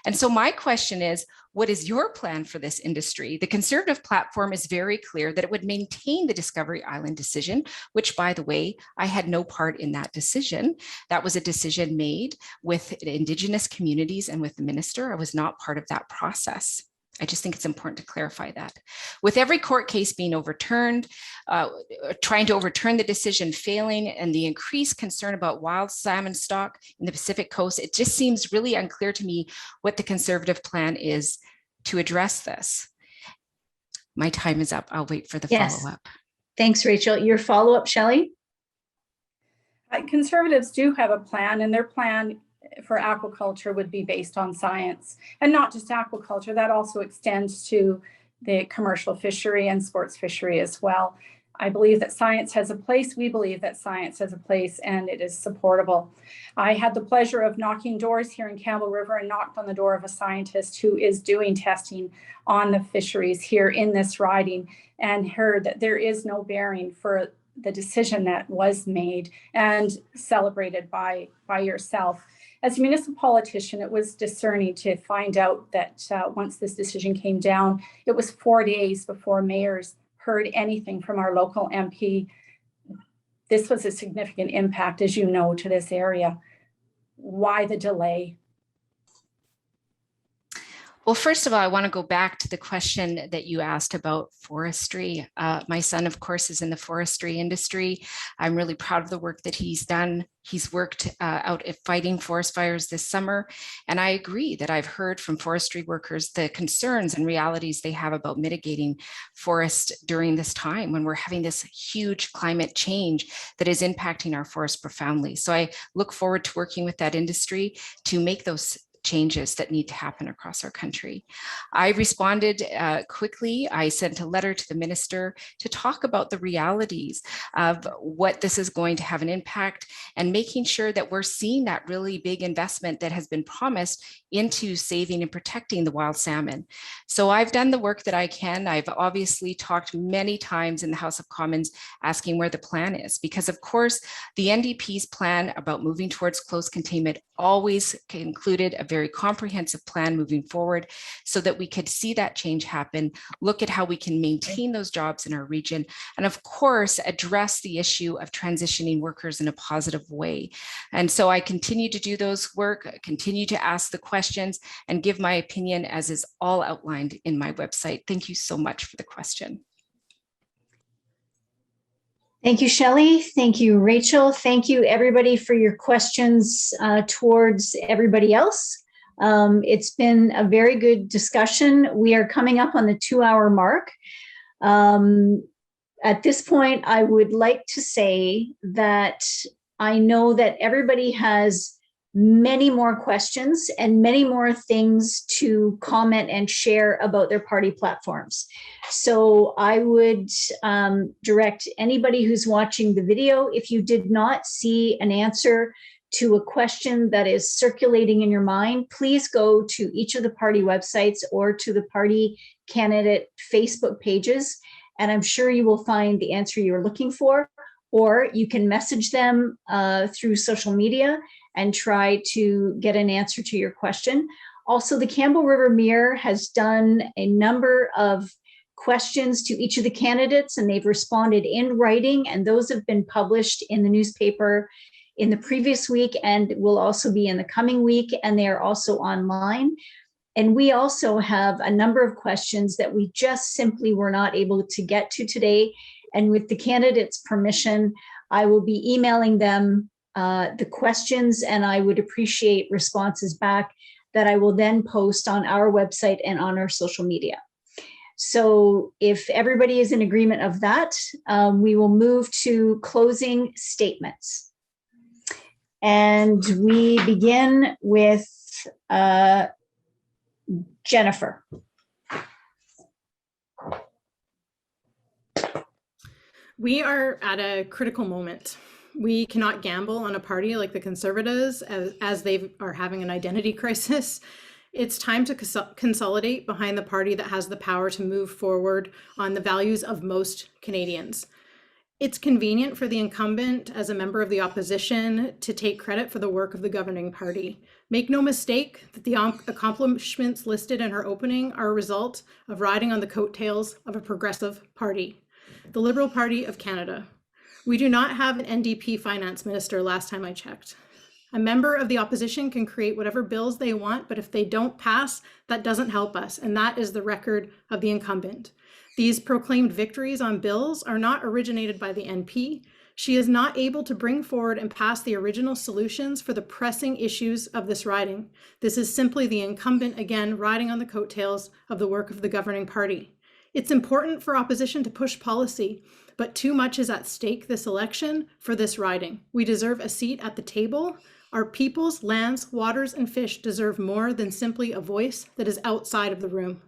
And so my question is, what is your plan for this industry? The Conservative platform is very clear that it would maintain the Discovery Island decision, which, by the way, I had no part in that decision. That was a decision made with Indigenous communities and with the minister. I was not part of that process. I just think it's important to clarify that. With every court case being overturned, trying to overturn the decision failing, and the increased concern about wild salmon stock in the Pacific coast, it just seems really unclear to me what the Conservative plan is to address this. My time is up. I'll wait for the follow-up. Thanks, Rachel. Your follow-up, Shelley? Conservatives do have a plan, and their plan for aquaculture would be based on science, and not just aquaculture. That also extends to the commercial fishery and sports fishery as well. I believe that science has a place. We believe that science has a place, and it is supportable. I had the pleasure of knocking doors here in Campbell River and knocked on the door of a scientist who is doing testing on the fisheries here in this riding, and heard that there is no bearing for the decision that was made and celebrated by yourself. As a municipal politician, it was discerning to find out that once this decision came down, it was 4 days before mayors heard anything from our local MP. This was a significant impact, as you know, to this area. Why the delay? Well, first of all, I want to go back to the question that you asked about forestry. My son, of course, is in the forestry industry. I'm really proud of the work that he's done. He's worked out at fighting forest fires this summer. And I agree that I've heard from forestry workers the concerns and realities they have about mitigating forest during this time when we're having this huge climate change that is impacting our forests profoundly. So I look forward to working with that industry to make those changes that need to happen across our country. I responded quickly. I sent a letter to the minister to talk about the realities of what this is going to have an impact and making sure that we're seeing that really big investment that has been promised into saving and protecting the wild salmon. So I've done the work that I can. I've obviously talked many times in the House of Commons asking where the plan is, because of course the NDP's plan about moving towards close containment always included a very comprehensive plan moving forward so that we could see that change happen, look at how we can maintain those jobs in our region, and of course address the issue of transitioning workers in a positive way. And so I continue to do those work, continue to ask the questions, and give my opinion as is all outlined in my website. Thank you so much for the question. Thank you, Shelley. Thank you, Rachel. Thank you, everybody, for your questions towards everybody else. It's been a very good discussion. We are coming up on the 2-hour mark. At this point, I would like to say that I know that everybody has many more questions and many more things to comment and share about their party platforms. So I would direct anybody who's watching the video, if you did not see an answer to a question that is circulating in your mind, please go to each of the party websites or to the party candidate Facebook pages, and I'm sure you will find the answer you're looking for, or you can message them through social media and try to get an answer to your question. Also, the Campbell River Mirror has done a number of questions to each of the candidates, and they've responded in writing, and those have been published in the newspaper in the previous week and will also be in the coming week, and they are also online. And we also have a number of questions that we just simply were not able to get to today. And with the candidates' permission, I will be emailing them the questions, and I would appreciate responses back that I will then post on our website and on our social media. So if everybody is in agreement of that, we will move to closing statements. And we begin with Jennifer. We are at a critical moment. We cannot gamble on a party like the Conservatives as they are having an identity crisis. It's time to consolidate behind the party that has the power to move forward on the values of most Canadians. It's convenient for the incumbent as a member of the opposition to take credit for the work of the governing party. Make no mistake that the accomplishments listed in her opening are a result of riding on the coattails of a progressive party, the Liberal Party of Canada. We do not have an NDP finance minister last time I checked. A member of the opposition can create whatever bills they want, but if they don't pass, that doesn't help us, and that is the record of the incumbent. These proclaimed victories on bills are not originated by the NP. She is not able to bring forward and pass the original solutions for the pressing issues of this riding. This is simply the incumbent, again, riding on the coattails of the work of the governing party. It's important for opposition to push policy, but too much is at stake this election for this riding. We deserve a seat at the table. Our people's lands, waters, and fish deserve more than simply a voice that is outside of the room.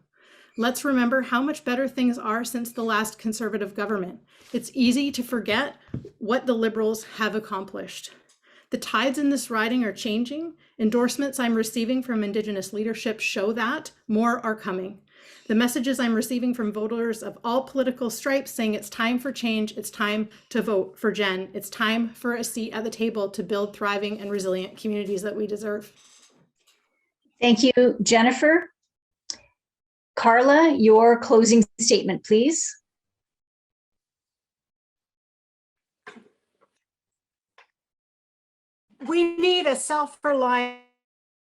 Let's remember how much better things are since the last Conservative government. It's easy to forget what the Liberals have accomplished. The tides in this riding are changing. Endorsements I'm receiving from Indigenous leadership show that. More are coming. The messages I'm receiving from voters of all political stripes saying it's time for change, it's time to vote for Jen, it's time for a seat at the table to build thriving and resilient communities that we deserve. Thank you, Jennifer. Carla, your closing statement, please. We need a self-reliant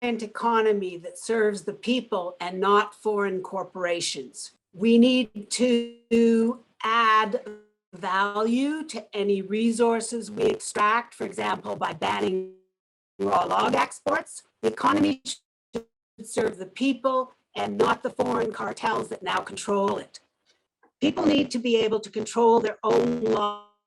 economy that serves the people and not foreign corporations. We need to add value to any resources we extract, for example, by banning raw log exports. The economy should serve the people and not the foreign cartels that now control it. People need to be able to control their own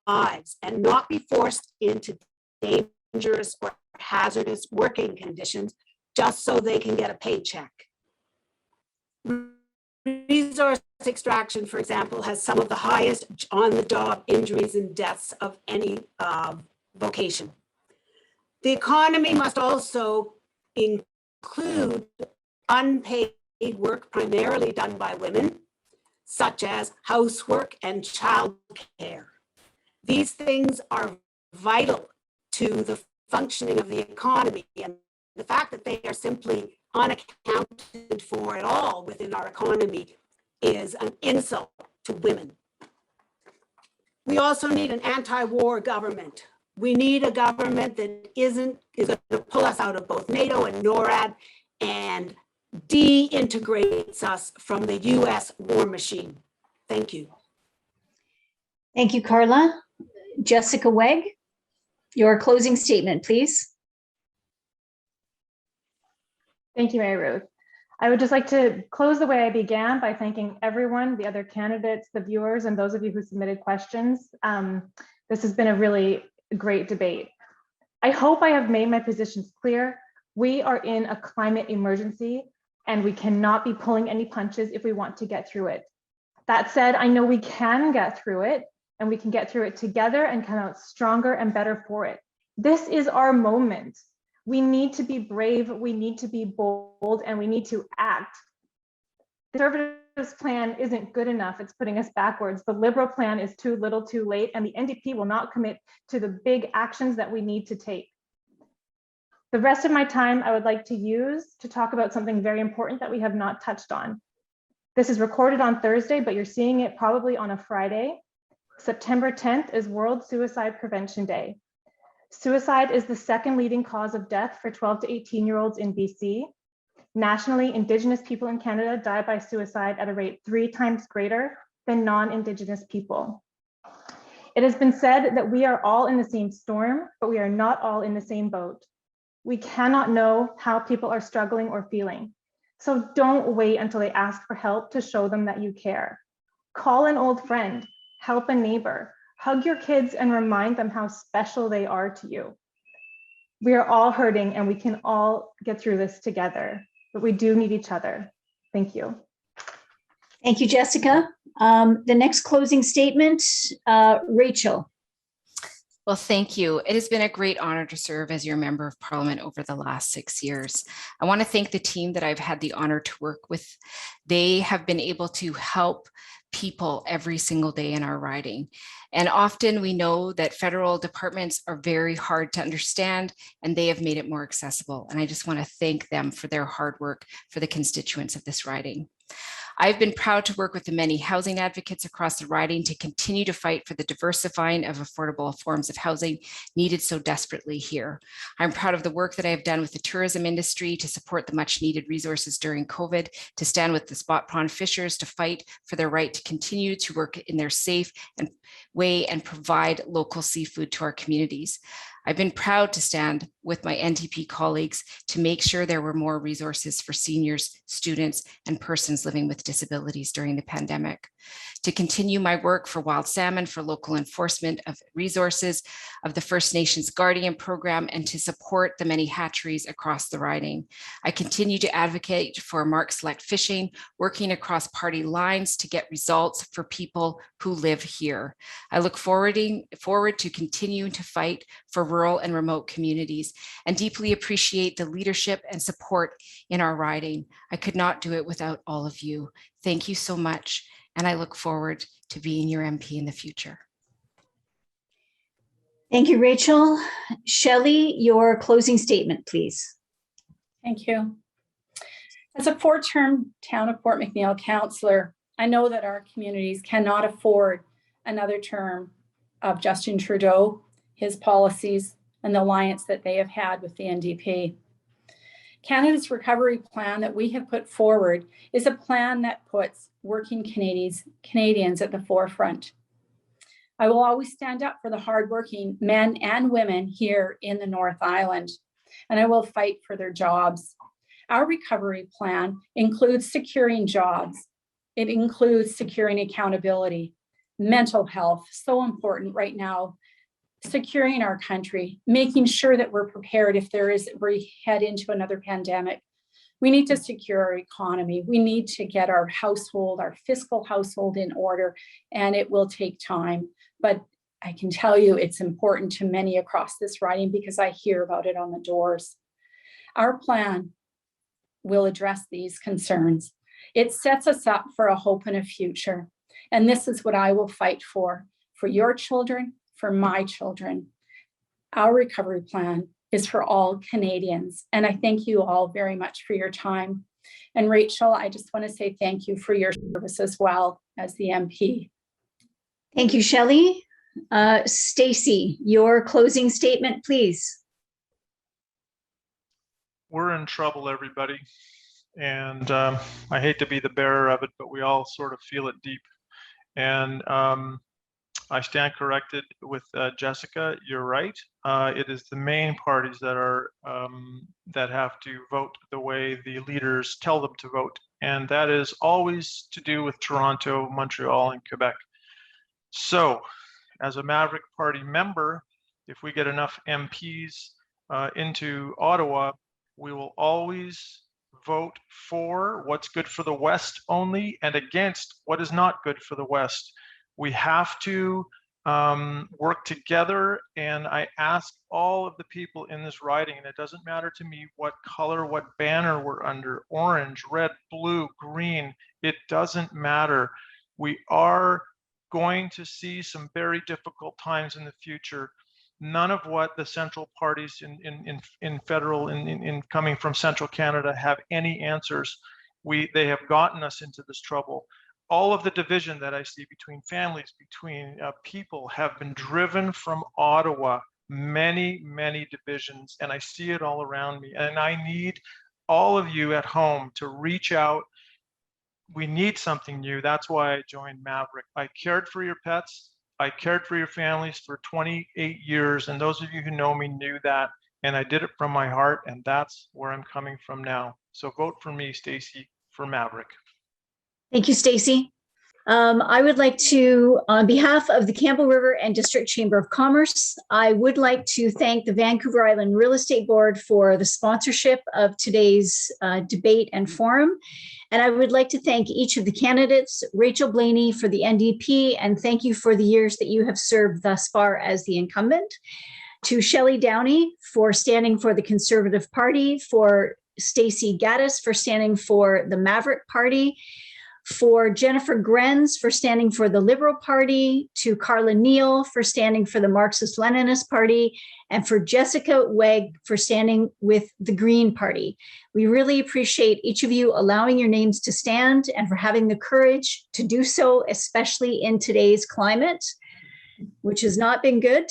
lives and not be forced into dangerous or hazardous working conditions just so they can get a paycheck. Resource extraction, for example, has some of the highest on-the-job injuries and deaths of any vocation. The economy must also include unpaid work primarily done by women, such as housework and childcare. These things are vital to the functioning of the economy, and the fact that they are simply unaccounted for at all within our economy is an insult to women. We also need an anti-war government. We need a government that is going to pull us out of both NATO and NORAD and de-integrates us from the US war machine. Thank you. Thank you, Carla. Jessica Wedge, your closing statement, please. Thank you, Mary Ruth. I would just like to close the way I began by thanking everyone, the other candidates, the viewers, and those of you who submitted questions. This has been a really great debate. I hope I have made my positions clear. We are in a climate emergency, and we cannot be pulling any punches if we want to get through it. That said, I know we can get through it, and we can get through it together and come out stronger and better for it. This is our moment. We need to be brave, we need to be bold, and we need to act. The Conservatives' plan isn't good enough, it's putting us backwards. The Liberal plan is too little too late, and the NDP will not commit to the big actions that we need to take. The rest of my time I would like to use to talk about something very important that we have not touched on. This is recorded on Thursday, but you're seeing it probably on a Friday. September 10th is World Suicide Prevention Day. Suicide is the second leading cause of death for 12 to 18-year-olds in BC. Nationally, Indigenous people in Canada die by suicide at a rate 3 times greater than non-Indigenous people. It has been said that we are all in the same storm, but we are not all in the same boat. We cannot know how people are struggling or feeling. So don't wait until they ask for help to show them that you care. Call an old friend, help a neighbor, hug your kids and remind them how special they are to you. We are all hurting and we can all get through this together, but we do need each other. Thank you. Thank you, Jessica. The next closing statement, Rachel. Well, thank you. It has been a great honor to serve as your member of parliament over the last 6 years. I want to thank the team that I've had the honor to work with. They have been able to help people every single day in our riding. And often we know that federal departments are very hard to understand, and they have made it more accessible. And I just want to thank them for their hard work for the constituents of this riding. I've been proud to work with the many housing advocates across the riding to continue to fight for the diversifying of affordable forms of housing needed so desperately here. I'm proud of the work that I have done with the tourism industry to support the much needed resources during COVID, to stand with the spot pond fishers to fight for their right to continue to work in their safe way and provide local seafood to our communities. I've been proud to stand with my NDP colleagues to make sure there were more resources for seniors, students, and persons living with disabilities during the pandemic. To continue my work for wild salmon, for local enforcement of resources of the First Nations Guardian Program, and to support the many hatcheries across the riding. I continue to advocate for Mark Select fishing, working across party lines to get results for people who live here. I look forward to continuing to fight for rural and remote communities and deeply appreciate the leadership and support in our riding. I could not do it without all of you. Thank you so much. And I look forward to being your MP in the future. Thank you, Rachel. Shelley, your closing statement, please. Thank you. As a 4-term Town of Fort McNeil councillor, I know that our communities cannot afford another term of Justin Trudeau, his policies, and the alliance that they have had with the NDP. Canada's recovery plan that we have put forward is a plan that puts working Canadians at the forefront. I will always stand up for the hardworking men and women here in the North Island, and I will fight for their jobs. Our recovery plan includes securing jobs. It includes securing accountability, mental health, so important right now. securing our country, making sure that we're prepared if we head into another pandemic. We need to secure our economy. We need to get our household, our fiscal household in order, and it will take time. But I can tell you it's important to many across this riding because I hear about it on the doors. Our plan will address these concerns. It sets us up for a hope and a future. And this is what I will fight for your children, for my children. Our recovery plan is for all Canadians. And I thank you all very much for your time. And Rachel, I just want to say thank you for your service as well as the MP. Thank you, Shelley. Stacey, your closing statement, please. We're in trouble, everybody. And I hate to be the bearer of it, but we all sort of feel it deep. And I stand corrected with Jessica. You're right. It is the main parties that are that have to vote the way the leaders tell them to vote, and that is always to do with Toronto, Montreal, and Quebec. So, as a Maverick Party member, if we get enough MPs into Ottawa, we will always vote for what's good for the West only and against what is not good for the West. We have to work together, and I ask all of the people in this riding, and it doesn't matter to me what color, what banner we're under, orange, red, blue, green, it doesn't matter. We are going to see some very difficult times in the future. None of what the central parties in federal, in coming from central Canada have any answers. They have gotten us into this trouble. All of the division that I see between families, between people have been driven from Ottawa, many, many divisions, and I see it all around me. And I need all of you at home to reach out. We need something new. That's why I joined Maverick. I cared for your pets. I cared for your families for 28 years. And those of you who know me knew that. And I did it from my heart. And that's where I'm coming from now. So vote for me, Stacey, for Maverick. Thank you, Stacey. I would like to, on behalf of the Campbell River and District Chamber of Commerce, I would like to thank the Vancouver Island Real Estate Board for the sponsorship of today's debate and forum. And I would like to thank each of the candidates, Rachel Blaney for the NDP, and thank you for the years that you have served thus far as the incumbent. To Shelley Downey for standing for the Conservative Party, for Stacey Gaddis for standing for the Maverick Party, for Jennifer Grenz for standing for the Liberal Party, to Carla Neal for standing for the Marxist Leninist Party, and for Jessica Wedge for standing with the Green Party. We really appreciate each of you allowing your names to stand and for having the courage to do so, especially in today's climate, which has not been good.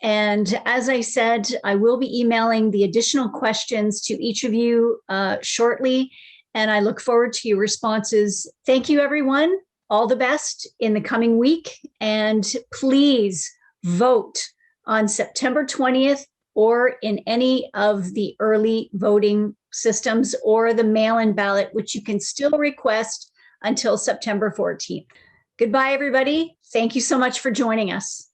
And as I said, I will be emailing the additional questions to each of you shortly. And I look forward to your responses. Thank you, everyone. All the best in the coming week. And please vote on September 20th or in any of the early voting systems or the mail-in ballot, which you can still request until September 14th. Goodbye, everybody. Thank you so much for joining us.